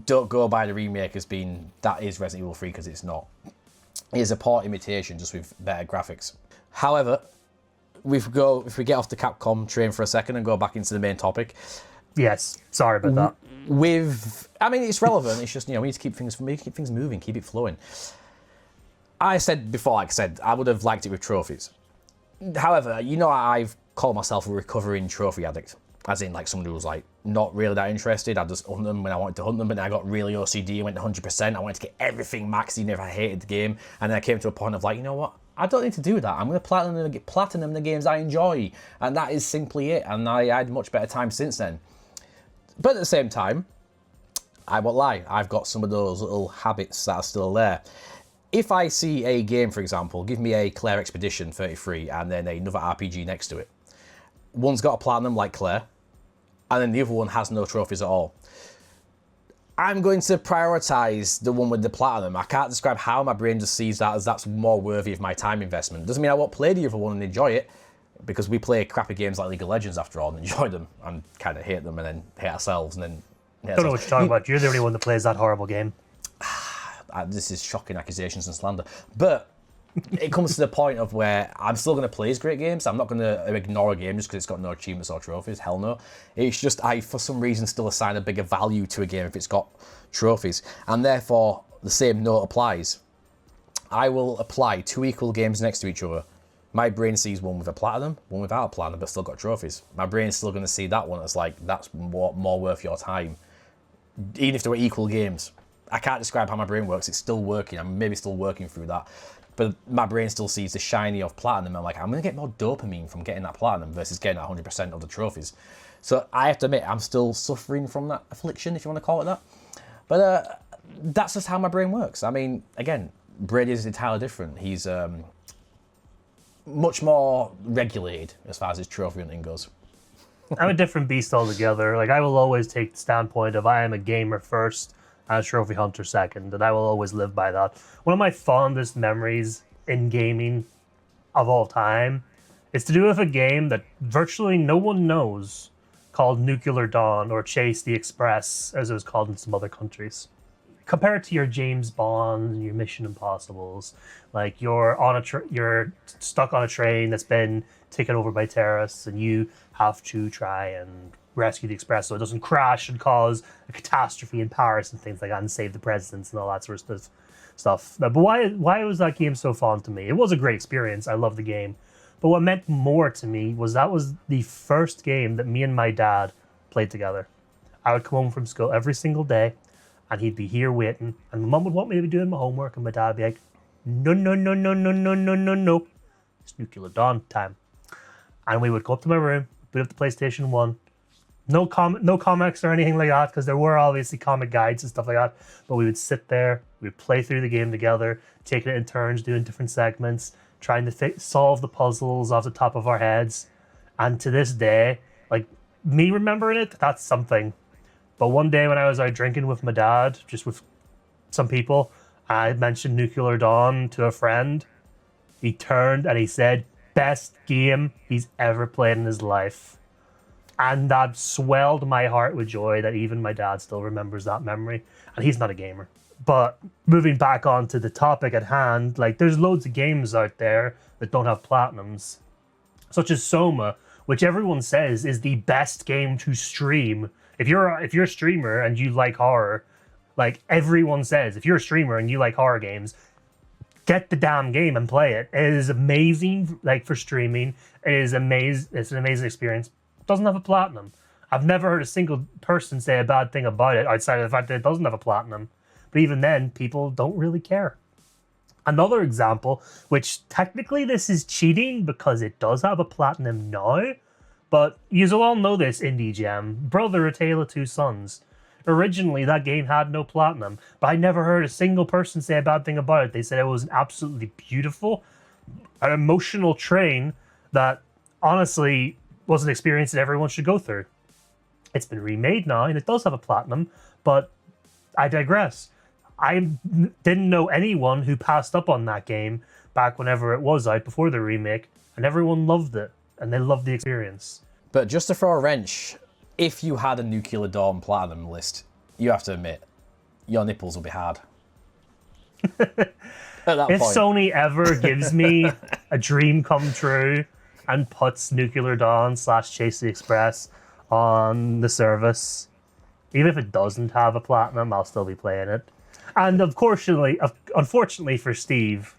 Speaker 1: Don't go by the remake as being, that is Resident Evil 3, because it's not. It is a poor imitation, just with better graphics. However, if we get off the Capcom train for a second and go back into the main topic.
Speaker 2: Yes, sorry about that.
Speaker 1: I mean, it's relevant. It's just, we need to keep things moving, keep it flowing. I said before, like I said, I would have liked it with trophies. However, I've called myself a recovering trophy addict. As in, like, somebody who was, like, not really that interested. I just hunt them when I wanted to hunt them, but then I got really OCD and went to 100%. I wanted to get everything maxed, even if I hated the game. And then I came to a point of, like, you know what? I don't need to do that. I'm going to platinum the games I enjoy. And that is simply it. And I had much better time since then. But at the same time, I won't lie. I've got some of those little habits that are still there. If I see a game, for example, give me a Claire Expedition 33 and then another RPG next to it. One's got a platinum like Claire, and then the other one has no trophies at all. I'm going to prioritise the one with the platinum. I can't describe how my brain just sees that as that's more worthy of my time investment. Doesn't mean I won't play the other one and enjoy it, because we play crappy games like League of Legends after all and enjoy them and kind of hate them and then hate ourselves and then hate
Speaker 2: Don't know what you're talking about. You're the only one that plays that horrible game.
Speaker 1: This is shocking accusations and slander. But it comes to the point of where I'm still going to play these great games. I'm not going to ignore a game just because it's got no achievements or trophies. Hell no. It's just I, for some reason, still assign a bigger value to a game if it's got trophies. And therefore, the same note applies. I will apply two equal games next to each other. My brain sees one with a platinum, one without a platinum, but still got trophies. My brain's still going to see that one as like, that's more worth your time. Even if they were equal games. I can't describe how my brain works. It's still working. I'm maybe still working through that. But my brain still sees the shiny of platinum. I'm like, I'm going to get more dopamine from getting that platinum versus getting 100% of the trophies. So I have to admit, I'm still suffering from that affliction, if you want to call it that. But that's just how my brain works. I mean, again, Brady is entirely different. He's much more regulated as far as his trophy hunting goes.
Speaker 2: I'm a different beast altogether. Like, I will always take the standpoint of I am a gamer first and a trophy hunter second, and I will always live by that. One of my fondest memories in gaming of all time is to do with a game that virtually no one knows, called Nuclear Dawn, or Chase the Express, as it was called in some other countries. Compare it to your James Bonds and your Mission Impossibles. Like, you're stuck on a train that's been taken over by terrorists, and you have to try and rescue the Express so it doesn't crash and cause a catastrophe in Paris and things like that, and save the presidents and all that sort of stuff. But why was that game so fond to me? It was a great experience. I love the game. But what meant more to me was that was the first game that me and my dad played together. I would come home from school every single day, and he'd be here waiting, and my mum would want me to be doing my homework, and my dad would be like, no, it's Nuclear Dawn time. And we would go up to my room, boot up the PlayStation 1, no comics or anything like that, because there were obviously comic guides and stuff like that, but we would sit there, we'd play through the game together, taking it in turns, doing different segments, trying to solve the puzzles off the top of our heads. And to this day, like, me remembering it, that's something. But one day when I was out drinking with my dad, just with some people, I mentioned Nuclear Dawn to a friend. He turned and he said, best game he's ever played in his life. And that swelled my heart with joy that even my dad still remembers that memory. And he's not a gamer. But moving back on to the topic at hand, like, there's loads of games out there that don't have platinums, such as Soma, which everyone says is the best game to stream. If you're a streamer and you like horror, like everyone says, if you're a streamer and you like horror games, get the damn game and play it. It is amazing, like for streaming. It is amazing. It's an amazing experience. It doesn't have a platinum. I've never heard a single person say a bad thing about it outside of the fact that it doesn't have a platinum. But even then, people don't really care. Another example, which technically this is cheating because it does have a platinum now, but you all know this indie gem, Brother: A Tale of Two Sons. Originally, that game had no platinum, but I never heard a single person say a bad thing about it. They said it was an absolutely beautiful, an emotional train that honestly was an experience that everyone should go through. It's been remade now, and it does have a platinum, but I digress. I didn't know anyone who passed up on that game back whenever it was out before the remake, and everyone loved it, and they loved the experience.
Speaker 1: But just to throw a wrench, if you had a Nuclear Dawn Platinum list, you have to admit, your nipples will be hard. At that
Speaker 2: If
Speaker 1: point.
Speaker 2: Sony ever gives me a dream come true and puts Nuclear Dawn / Chase the Express on the service, even if it doesn't have a platinum, I'll still be playing it. And unfortunately for Steve,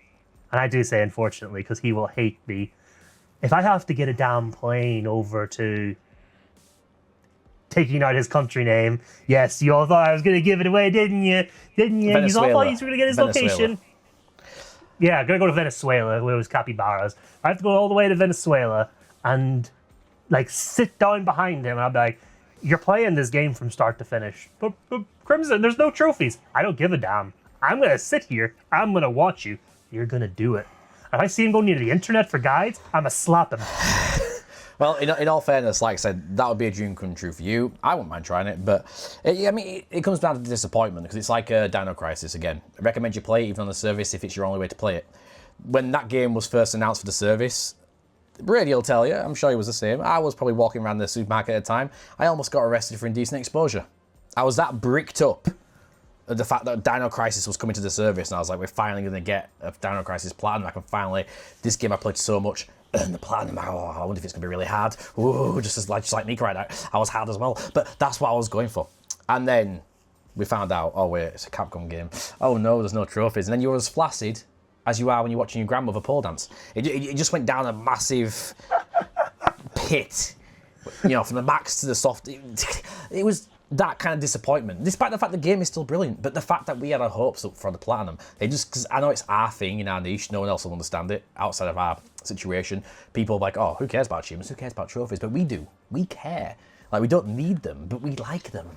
Speaker 2: and I do say unfortunately because he will hate me, if I have to get a damn plane over to taking out his country name, yes, you all thought I was going to give it away, didn't you? Didn't you? You all thought you were going to get his location. Yeah, I'm going to go to Venezuela where it was capybaras. I have to go all the way to Venezuela and like sit down behind him and I'll be like, you're playing this game from start to finish. But Crimson, there's no trophies. I don't give a damn. I'm going to sit here. I'm going to watch you. You're going to do it. If I see him go near the internet for guides, I'm going to slap him.
Speaker 1: Well, in all fairness, like I said, that would be a dream come true for you. I wouldn't mind trying it, but it comes down to disappointment because it's like a Dino Crisis again. I recommend you play it even on the service if it's your only way to play it. When that game was first announced for the service, Brady will tell you, I'm sure he was the same. I was probably walking around the supermarket at the time. I almost got arrested for indecent exposure. I was that bricked up at the fact that Dino Crisis was coming to the service, and I was like, we're finally going to get a Dino Crisis Platinum. I can finally, this game I played so much, earn the Platinum. Oh, I wonder if it's going to be really hard. Ooh, just like Nick right now. I was hard as well. But that's what I was going for. And then we found out, oh wait, it's a Capcom game. Oh no, there's no trophies. And then you're as flaccid as you are when you're watching your grandmother pole dance. It just went down a massive pit, you know, from the max to the soft. It was that kind of disappointment, despite the fact the game is still brilliant, but the fact that we had our hopes up for the Platinum, because I know it's our thing in our niche, no one else will understand it outside of our situation. People are like, oh, who cares about achievements, who cares about trophies? But we do, we care. Like, we don't need them, but we like them.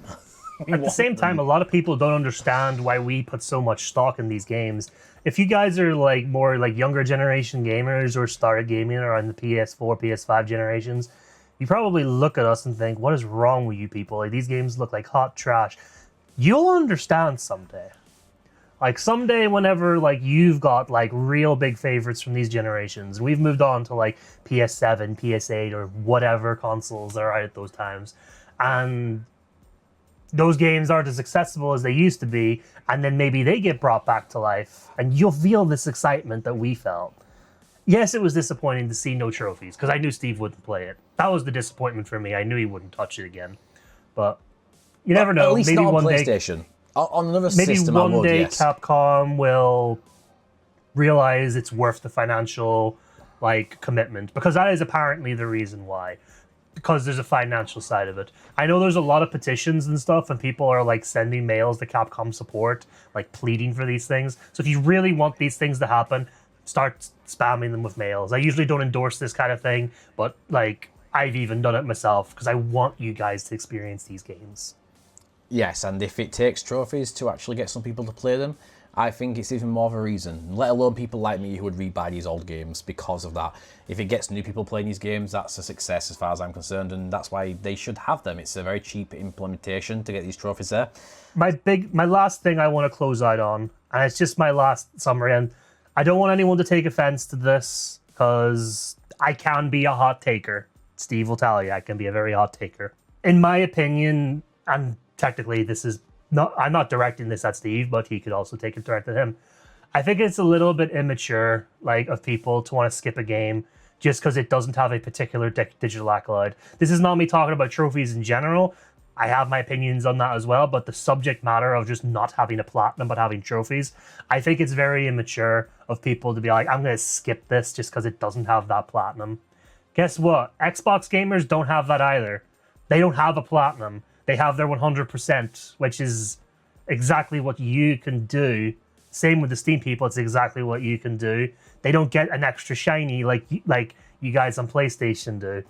Speaker 2: At the same time, a lot of people don't understand why we put so much stock in these games. If you guys are like more like younger generation gamers or started gaming around the PS4, PS5 generations, you probably look at us and think, what is wrong with you people? Like, these games look like hot trash. You'll understand someday. Like someday whenever like you've got like real big favorites from these generations, we've moved on to like PS7, PS8 or whatever consoles are out at those times. And those games aren't as accessible as they used to be, and then maybe they get brought back to life, and you'll feel this excitement that we felt. Yes, it was disappointing to see no trophies, because I knew Steve wouldn't play it. That was the disappointment for me. I knew he wouldn't touch it again. But you never know.
Speaker 1: At least
Speaker 2: maybe
Speaker 1: not on
Speaker 2: one
Speaker 1: PlayStation.
Speaker 2: Day,
Speaker 1: on another
Speaker 2: maybe
Speaker 1: system,
Speaker 2: one day
Speaker 1: yes.
Speaker 2: Capcom will realize it's worth the financial like commitment, because that is apparently the reason why. Because there's a financial side of it. I know there's a lot of petitions and stuff, and people are like sending mails to Capcom support, like pleading for these things. So if you really want these things to happen, start spamming them with mails. I usually don't endorse this kind of thing, but like I've even done it myself because I want you guys to experience these games.
Speaker 1: Yes, and if it takes trophies to actually get some people to play them, I think it's even more of a reason, let alone people like me who would rebuy these old games because of that. If it gets new people playing these games, that's a success as far as I'm concerned, and that's why they should have them. It's a very cheap implementation to get these trophies there.
Speaker 2: My last thing I want to close out on, and it's just my last summary, and I don't want anyone to take offense to this, because I can be a hot taker. Steve will tell you I can be a very hot taker. In my opinion, and technically this is I'm not directing this at Steve, but he could also take it directed at him. I think it's a little bit immature, like, of people to want to skip a game just because it doesn't have a particular digital accolade. This is not me talking about trophies in general. I have my opinions on that as well, but the subject matter of just not having a platinum but having trophies, I think it's very immature of people to be like, I'm going to skip this just because it doesn't have that platinum. Guess what? Xbox gamers don't have that either. They don't have a platinum. They have their 100%, which is exactly what you can do. Same with the Steam people, it's exactly what you can do. They don't get an extra shiny like you guys on PlayStation do.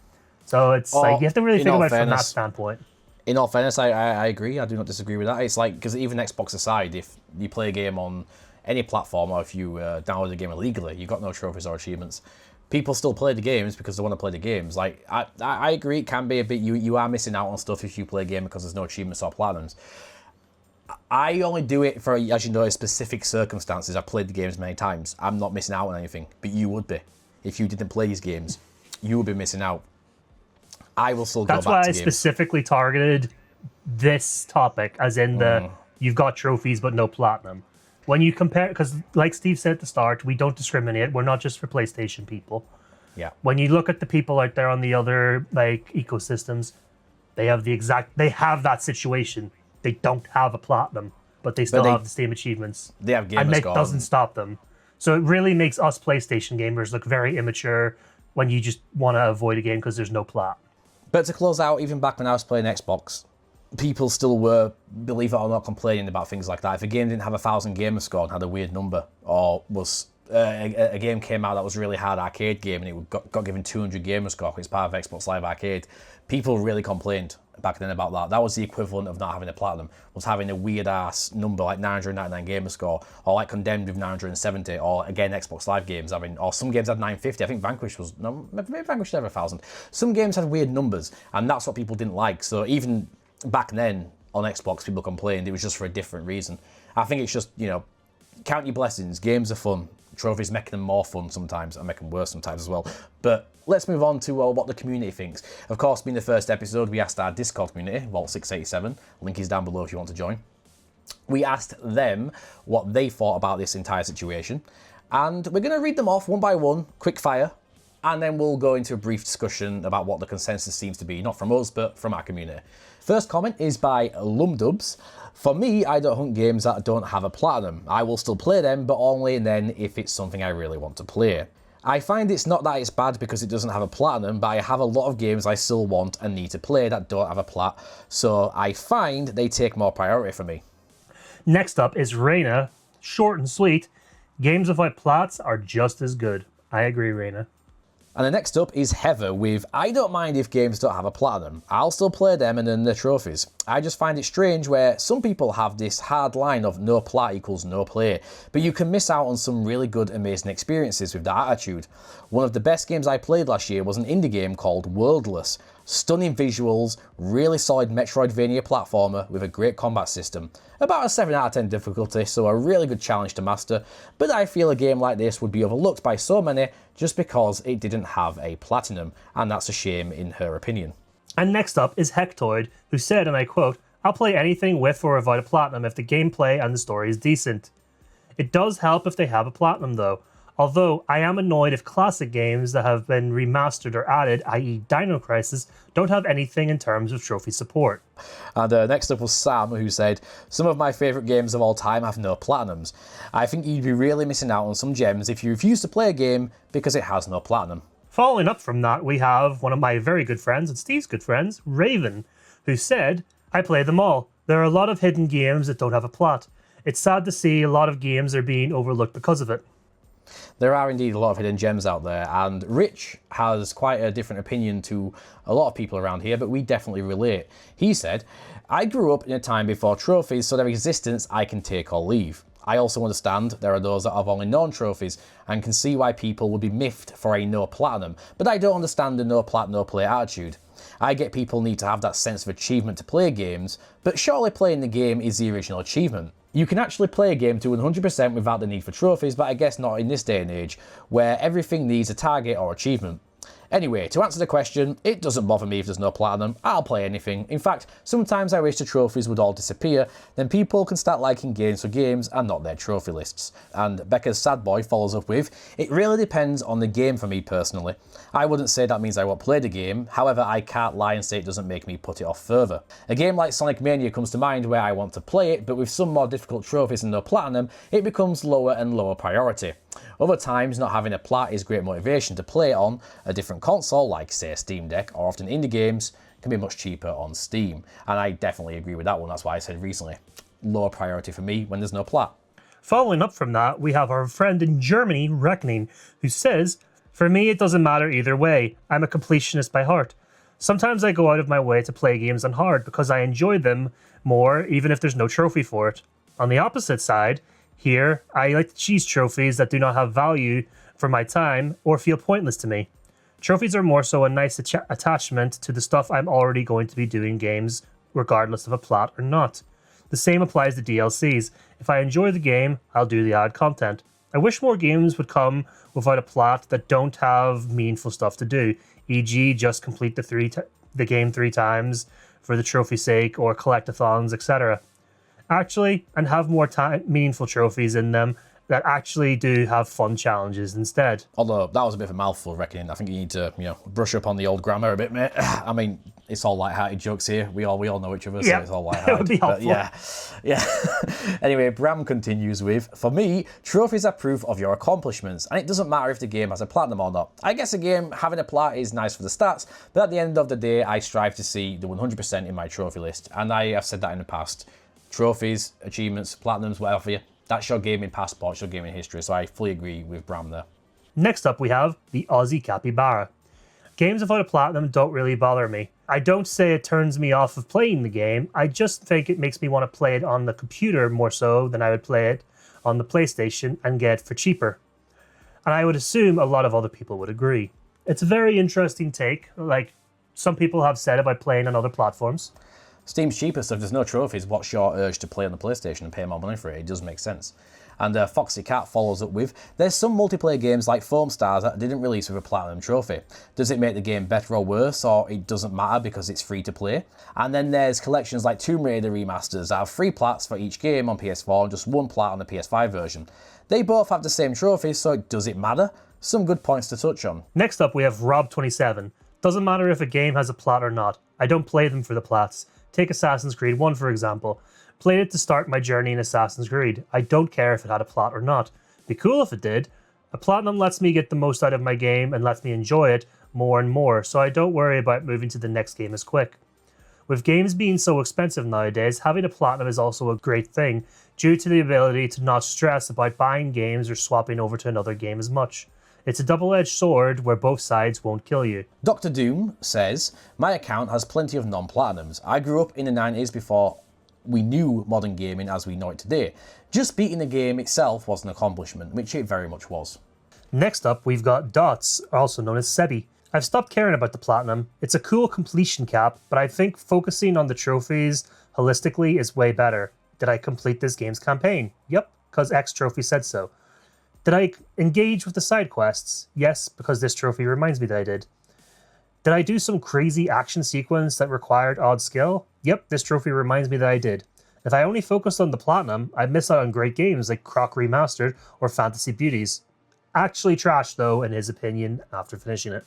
Speaker 2: So it's like you have to really think about it from that standpoint.
Speaker 1: In all fairness, I agree. I do not disagree with that. It's like, because even Xbox aside, if you play a game on any platform or if you download a game illegally, you've got no trophies or achievements. People still play the games because they want to play the games. Like, I agree, it can be a bit, you are missing out on stuff if you play a game because there's no achievements or platinums. I only do it for, as you know, specific circumstances. I've played the games many times. I'm not missing out on anything, but you would be. If you didn't play these games, you would be missing out. I will still go back to games.
Speaker 2: That's why I specifically targeted this topic, as in you've got trophies but no platinum. When you compare, because like Steve said at the start, we don't discriminate. We're not just for PlayStation people.
Speaker 1: Yeah.
Speaker 2: When you look at the people out there on the other like ecosystems, they have that situation. They don't have a platinum, but they still have the same achievements.
Speaker 1: They have gamer
Speaker 2: and it
Speaker 1: score.
Speaker 2: doesn't stop them. So it really makes us PlayStation gamers look very immature when you just want to avoid a game because there's no plat.
Speaker 1: But to close out, even back when I was playing Xbox, people still were, believe it or not, complaining about things like that. If a game didn't have 1,000 gamer score and had a weird number, or was a game came out that was a really hard arcade game and it got given 200 gamer score because it's part of Xbox Live Arcade, people really complained back then about that. That was the equivalent of not having a platinum, was having a weird ass number like 999 gamer score, or like Condemned with 970, or again Xbox Live games having, or some games had 950. I think Vanquish was, no, maybe Vanquish never 1,000. Some games had weird numbers, and that's what people didn't like. So even back then on Xbox, people complained. It was just for a different reason. I think it's just, you know, count your blessings. Games are fun. Trophies make them more fun sometimes and make them worse sometimes as well. But let's move on to what the community thinks. Of course, being the first episode, we asked our Discord community, Vault687. Link is down below if you want to join. We asked them what they thought about this entire situation. And we're going to read them off one by one, quick fire. And then we'll go into a brief discussion about what the consensus seems to be, not from us, but from our community. First comment is by Lumdubs. For me, I don't hunt games that don't have a platinum. I will still play them, but only then if it's something I really want to play. I find it's not that it's bad because it doesn't have a platinum, but I have a lot of games I still want and need to play that don't have a plat, so I find they take more priority for me.
Speaker 2: Next up is Reina. Short and sweet. Games without plats are just as good. I agree, Reina.
Speaker 1: And the next up is Heather with, I don't mind if games don't have a platinum. I'll still play them and earn their trophies. I just find it strange where some people have this hard line of no plat equals no play, but you can miss out on some really good, amazing experiences with that attitude. One of the best games I played last year was an indie game called Worldless. Stunning visuals, really solid Metroidvania platformer with a great combat system. About a 7 out of 10 difficulty, so a really good challenge to master, but I feel a game like this would be overlooked by so many just because it didn't have a platinum, and that's a shame in her opinion.
Speaker 2: And next up is Hectoid, who said, and I quote, I'll play anything with or without a platinum if the gameplay and the story is decent. It does help if they have a platinum though. Although, I am annoyed if classic games that have been remastered or added, i.e. Dino Crisis, don't have anything in terms of trophy support.
Speaker 1: And next up was Sam, who said, some of my favourite games of all time have no platinums. I think you'd be really missing out on some gems if you refuse to play a game because it has no platinum.
Speaker 2: Following up from that, we have one of my very good friends and Steve's good friends, Raven, who said, I play them all. There are a lot of hidden games that don't have a plot. It's sad to see a lot of games are being overlooked because of it.
Speaker 1: There are indeed a lot of hidden gems out there, and Rich has quite a different opinion to a lot of people around here, but we definitely relate. He said, I grew up in a time before trophies, so their existence I can take or leave. I also understand there are those that have only known trophies and can see why people would be miffed for a no platinum, but I don't understand the no plat, no play attitude. I get people need to have that sense of achievement to play games, but surely playing the game is the original achievement. You can actually play a game to 100% without the need for trophies, but I guess not in this day and age, where everything needs a target or achievement. Anyway, to answer the question, it doesn't bother me if there's no platinum. I'll play anything. In fact, sometimes I wish the trophies would all disappear, then people can start liking games for games and not their trophy lists. And Becca's Sad Boy follows up with, it really depends on the game for me personally. I wouldn't say that means I won't play the game, however I can't lie and say it doesn't make me put it off further. A game like Sonic Mania comes to mind where I want to play it, but with some more difficult trophies and no platinum, it becomes lower and lower priority. Other times, not having a plat is great motivation to play it on a different console, like say a Steam Deck, or often indie games can be much cheaper on Steam. And I definitely agree with that one, that's why I said recently, lower priority for me when there's no plat.
Speaker 2: Following up from that, we have our friend in Germany, Reckoning, who says, for me it doesn't matter either way, I'm a completionist by heart. Sometimes I go out of my way to play games on hard because I enjoy them more even if there's no trophy for it. On the opposite side, here, I like to cheese trophies that do not have value for my time or feel pointless to me. Trophies are more so a nice attachment to the stuff I'm already going to be doing games, regardless of a plat or not. The same applies to DLCs. If I enjoy the game, I'll do the add content. I wish more games would come without a plat that don't have meaningful stuff to do, e.g. just complete the game 3 times for the trophy's sake or collectathons, etc. Actually, and have more meaningful trophies in them that actually do have fun challenges instead.
Speaker 1: Although that was a bit of a mouthful, Reckoning. I think you need to, brush up on the old grammar a bit, mate. I mean, it's all light-hearted jokes here. We all know each other, so it's all light-hearted.
Speaker 2: It would be helpful.
Speaker 1: Yeah. Anyway, Bram continues with, for me, trophies are proof of your accomplishments, and it doesn't matter if the game has a platinum or not. I guess a game having a plat is nice for the stats, but at the end of the day, I strive to see the 100% in my trophy list, and I have said that in the past. Trophies, achievements, platinums, whatever for you. That's your gaming passport, your gaming history. So I fully agree with Bram there.
Speaker 2: Next up, we have the Aussie Capybara. Games without a platinum don't really bother me. I don't say it turns me off of playing the game. I just think it makes me want to play it on the computer more so than I would play it on the PlayStation and get it for cheaper. And I would assume a lot of other people would agree. It's a very interesting take, like some people have said about playing on other platforms.
Speaker 1: Steam's cheaper, so if there's no trophies, what's your urge to play on the PlayStation and pay more money for it? It does make sense. And Foxy Cat follows up with, there's some multiplayer games like Foam Stars that didn't release with a platinum trophy. Does it make the game better or worse, or it doesn't matter because it's free to play? And then there's collections like Tomb Raider remasters that have 3 plats for each game on PS4 and just 1 plat on the PS5 version. They both have the same trophies, so does it matter? Some good points to touch on.
Speaker 2: Next up, we have Rob27. Doesn't matter if a game has a plat or not. I don't play them for the plats. Take Assassin's Creed 1, for example. Played it to start my journey in Assassin's Creed. I don't care if it had a plat or not. Be cool if it did. A platinum lets me get the most out of my game and lets me enjoy it more and more, so I don't worry about moving to the next game as quick. With games being so expensive nowadays, having a platinum is also a great thing, due to the ability to not stress about buying games or swapping over to another game as much. It's a double-edged sword where both sides won't kill you.
Speaker 1: Dr. Doom says, my account has plenty of non-platinums. I grew up in the 90s before we knew modern gaming as we know it today. Just beating the game itself was an accomplishment, which it very much was.
Speaker 2: Next up, we've got Dots, also known as Sebi. I've stopped caring about the platinum. It's a cool completion cap, but I think focusing on the trophies holistically is way better. Did I complete this game's campaign? Yep, because X trophy said so. Did I engage with the side quests? Yes, because this trophy reminds me that I did. Did I do some crazy action sequence that required odd skill? Yep, this trophy reminds me that I did. If I only focused on the platinum, I'd miss out on great games like Croc Remastered or Fantasy Beauties. Actually trash though, in his opinion, after finishing it.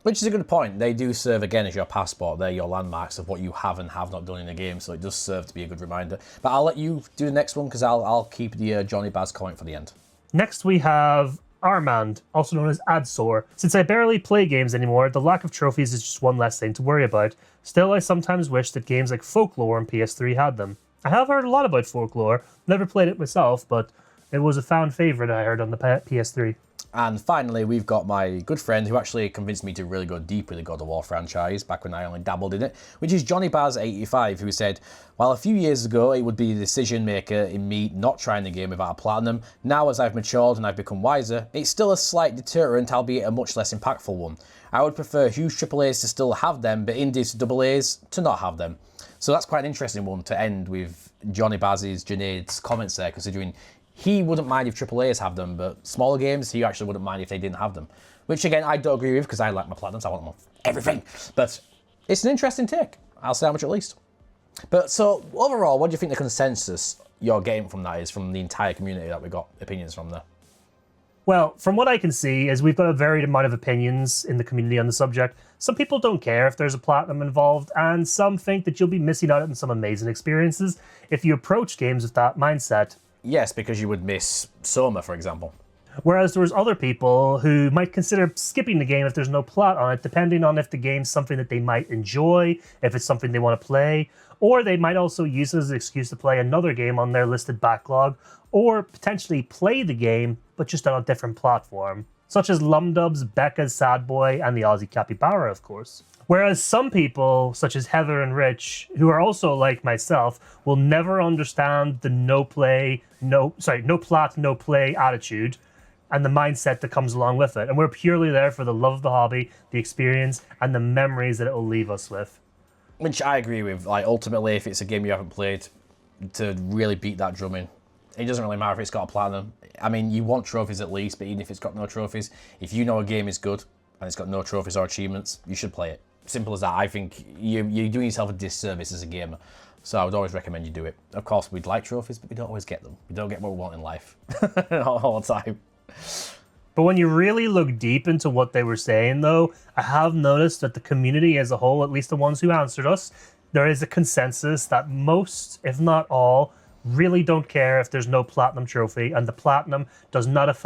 Speaker 1: Which is a good point. They do serve again as your passport. They're your landmarks of what you have and have not done in the game, so it does serve to be a good reminder. But I'll let you do the next one because I'll keep the Johnny Baz comment for the end.
Speaker 2: Next we have Armand, also known as Adsor. Since I barely play games anymore, the lack of trophies is just one less thing to worry about. Still, I sometimes wish that games like Folklore on PS3 had them. I have heard a lot about Folklore, never played it myself, but it was a fan favourite I heard on the PS3.
Speaker 1: And finally, we've got my good friend who actually convinced me to really go deep with the God of War franchise back when I only dabbled in it, which is Johnny Baz85, who said, while a few years ago it would be the decision maker in me not trying the game without a platinum, now as I've matured and I've become wiser, it's still a slight deterrent, albeit a much less impactful one. I would prefer huge AAAs to still have them, but indies to AAs to not have them. So that's quite an interesting one to end with Johnny Baz's, Junaid's comments there, considering he wouldn't mind if AAAs have them, but smaller games, he actually wouldn't mind if they didn't have them. Which, again, I don't agree with, because I like my platinums. I want them on everything. But it's an interesting take. I'll say how much at least. But so, overall, what do you think the consensus you're getting from that is, from the entire community that we got opinions from there?
Speaker 2: Well, from what I can see is we've got a varied amount of opinions in the community on the subject. Some people don't care if there's a platinum involved, and some think that you'll be missing out on some amazing experiences if you approach games with that mindset.
Speaker 1: Yes, because you would miss Soma, for example.
Speaker 2: Whereas there's other people who might consider skipping the game if there's no plot on it, depending on if the game's something that they might enjoy, if it's something they want to play, or they might also use it as an excuse to play another game on their listed backlog, or potentially play the game, but just on a different platform, such as Lumdubs, Becca's Sad Boy, and the Aussie Capybara, of course. Whereas some people, such as Heather and Rich, who are also like myself, will never understand the no plot, no play attitude, and the mindset that comes along with it. And we're purely there for the love of the hobby, the experience, and the memories that it will leave us with.
Speaker 1: Which I agree with. Like, ultimately, if it's a game you haven't played, to really beat that drum in, it doesn't really matter if it's got a platinum. I mean, you want trophies at least, but even if it's got no trophies, if you know a game is good and it's got no trophies or achievements, you should play it. Simple as that. I think you're doing yourself a disservice as a gamer. So I would always recommend you do it. Of course, we'd like trophies, but we don't always get them. We don't get what we want in life all the time.
Speaker 2: But when you really look deep into what they were saying, though, I have noticed that the community as a whole, at least the ones who answered us, there is a consensus that most, if not all, really don't care if there's no platinum trophy, and the platinum does not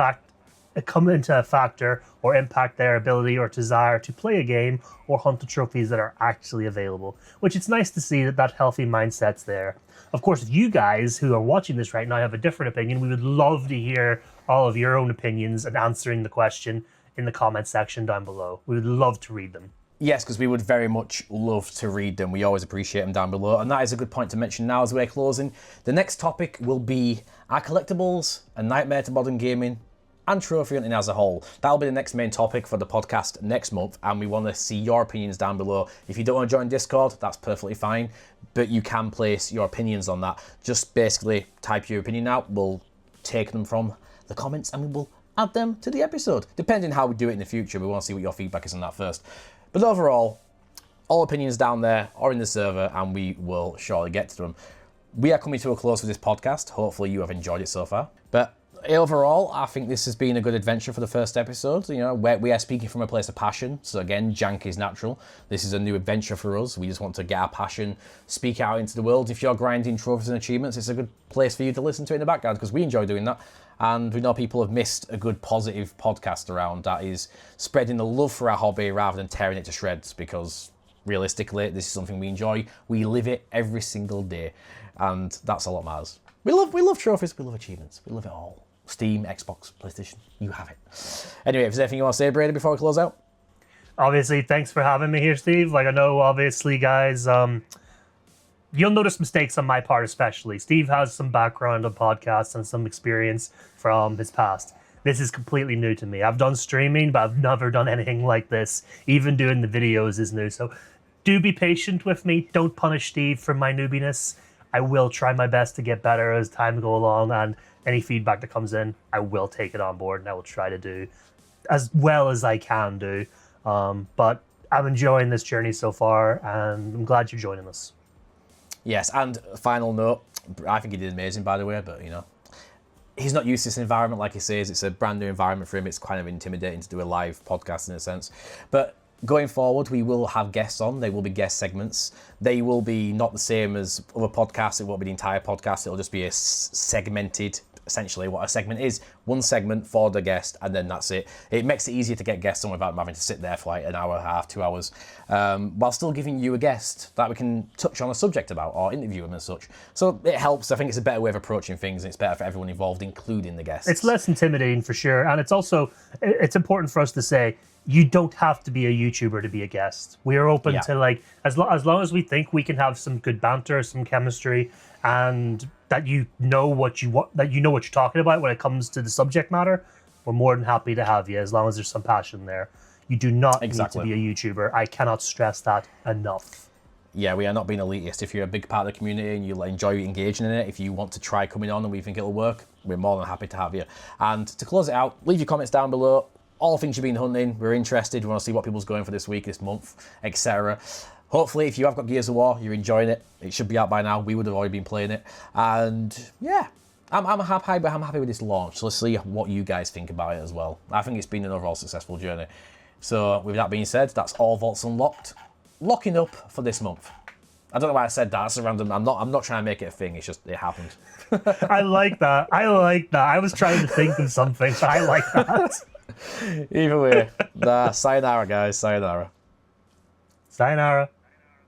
Speaker 2: come into a factor or impact their ability or desire to play a game or hunt the trophies that are actually available. Which it's nice to see that healthy mindset's there. Of course, if you guys who are watching this right now have a different opinion, we would love to hear all of your own opinions and answering the question in the comment section down below. We would love to read them.
Speaker 1: Yes, because we would very much love to read them. We always appreciate them down below. And that is a good point to mention now as we're closing. The next topic will be our collectibles, a nightmare to modern gaming, and trophy hunting as a whole. That'll be the next main topic for the podcast next month, and we want to see your opinions down below. If you don't want to join Discord, that's perfectly fine, but you can place your opinions on that. Just basically type your opinion out. We'll take them from the comments and we will add them to the episode. Depending how we do it in the future, we want to see what your feedback is on that first. But overall, all opinions down there or in the server, and we will surely get to them. We are coming to a close with this podcast. Hopefully you have enjoyed it so far. But overall, I think this has been a good adventure for the first episode. You know, we are speaking from a place of passion. So again, jank is natural. This is a new adventure for us. We just want to get our passion, speak out into the world. If you're grinding trophies and achievements, it's a good place for you to listen to in the background, because we enjoy doing that. And we know people have missed a good positive podcast around that is spreading the love for our hobby rather than tearing it to shreds, because realistically, this is something we enjoy. We live it every single day, and that's a lot matters. We love trophies, we love achievements, we love it all. Steam, Xbox, PlayStation, you have it. Anyway, if there's anything you want to say, Brady, before we close out?
Speaker 2: Obviously, thanks for having me here, Steve. Like, I know, obviously, guys, you'll notice mistakes on my part especially. Steve has some background on podcasts and some experience from his past. This is completely new to me. I've done streaming, but I've never done anything like this. Even doing the videos is new. So do be patient with me. Don't punish Steve for my newbiness. I will try my best to get better as time goes along, and any feedback that comes in, I will take it on board, and I will try to do as well as I can do. But I'm enjoying this journey so far, and I'm glad you're joining us.
Speaker 1: Yes, and final note, I think he did amazing, by the way, but, you know, he's not used to this environment, like he says. It's a brand new environment for him. It's kind of intimidating to do a live podcast in a sense. But going forward, we will have guests on. They will be guest segments. They will be not the same as other podcasts. It won't be the entire podcast. It'll just be a segmented, essentially what a segment is. One segment for the guest, and then that's it. It makes it easier to get guests on without having to sit there for like an hour and a half, 2 hours, while still giving you a guest that we can touch on a subject about or interview them and such. So it helps. I think it's a better way of approaching things, and it's better for everyone involved, including the guests.
Speaker 2: It's less intimidating for sure, and it's important for us to say, you don't have to be a YouTuber to be a guest. We are open to, like, as long as we think we can have some good banter, some chemistry, and that you know what you're talking about when it comes to the subject matter, we're more than happy to have you, as long as there's some passion there. You do not need to be a YouTuber. I cannot stress that enough.
Speaker 1: yeah, we are not being elitist. If you're a big part of the community and you enjoy engaging in it, if you want to try coming on and we think it'll work, we're more than happy to have you. And to close it out, leave your comments down below. All things you've been hunting, we're interested. We want to see what people's going for this week, this month, etc. Hopefully, if you have got Gears of War, you're enjoying it. It should be out by now. We would have already been playing it. And yeah, I'm happy with this launch. So let's see what you guys think about it as well. I think it's been an overall successful journey. So with that being said, that's all vaults unlocked. Locking up for this month. I don't know why I said that. That's a random. I'm not trying to make it a thing. It's just it happened.
Speaker 2: I like that. I was trying to think of something, so I like that.
Speaker 1: Either way, sayonara, guys. Sayonara.
Speaker 2: Sayonara.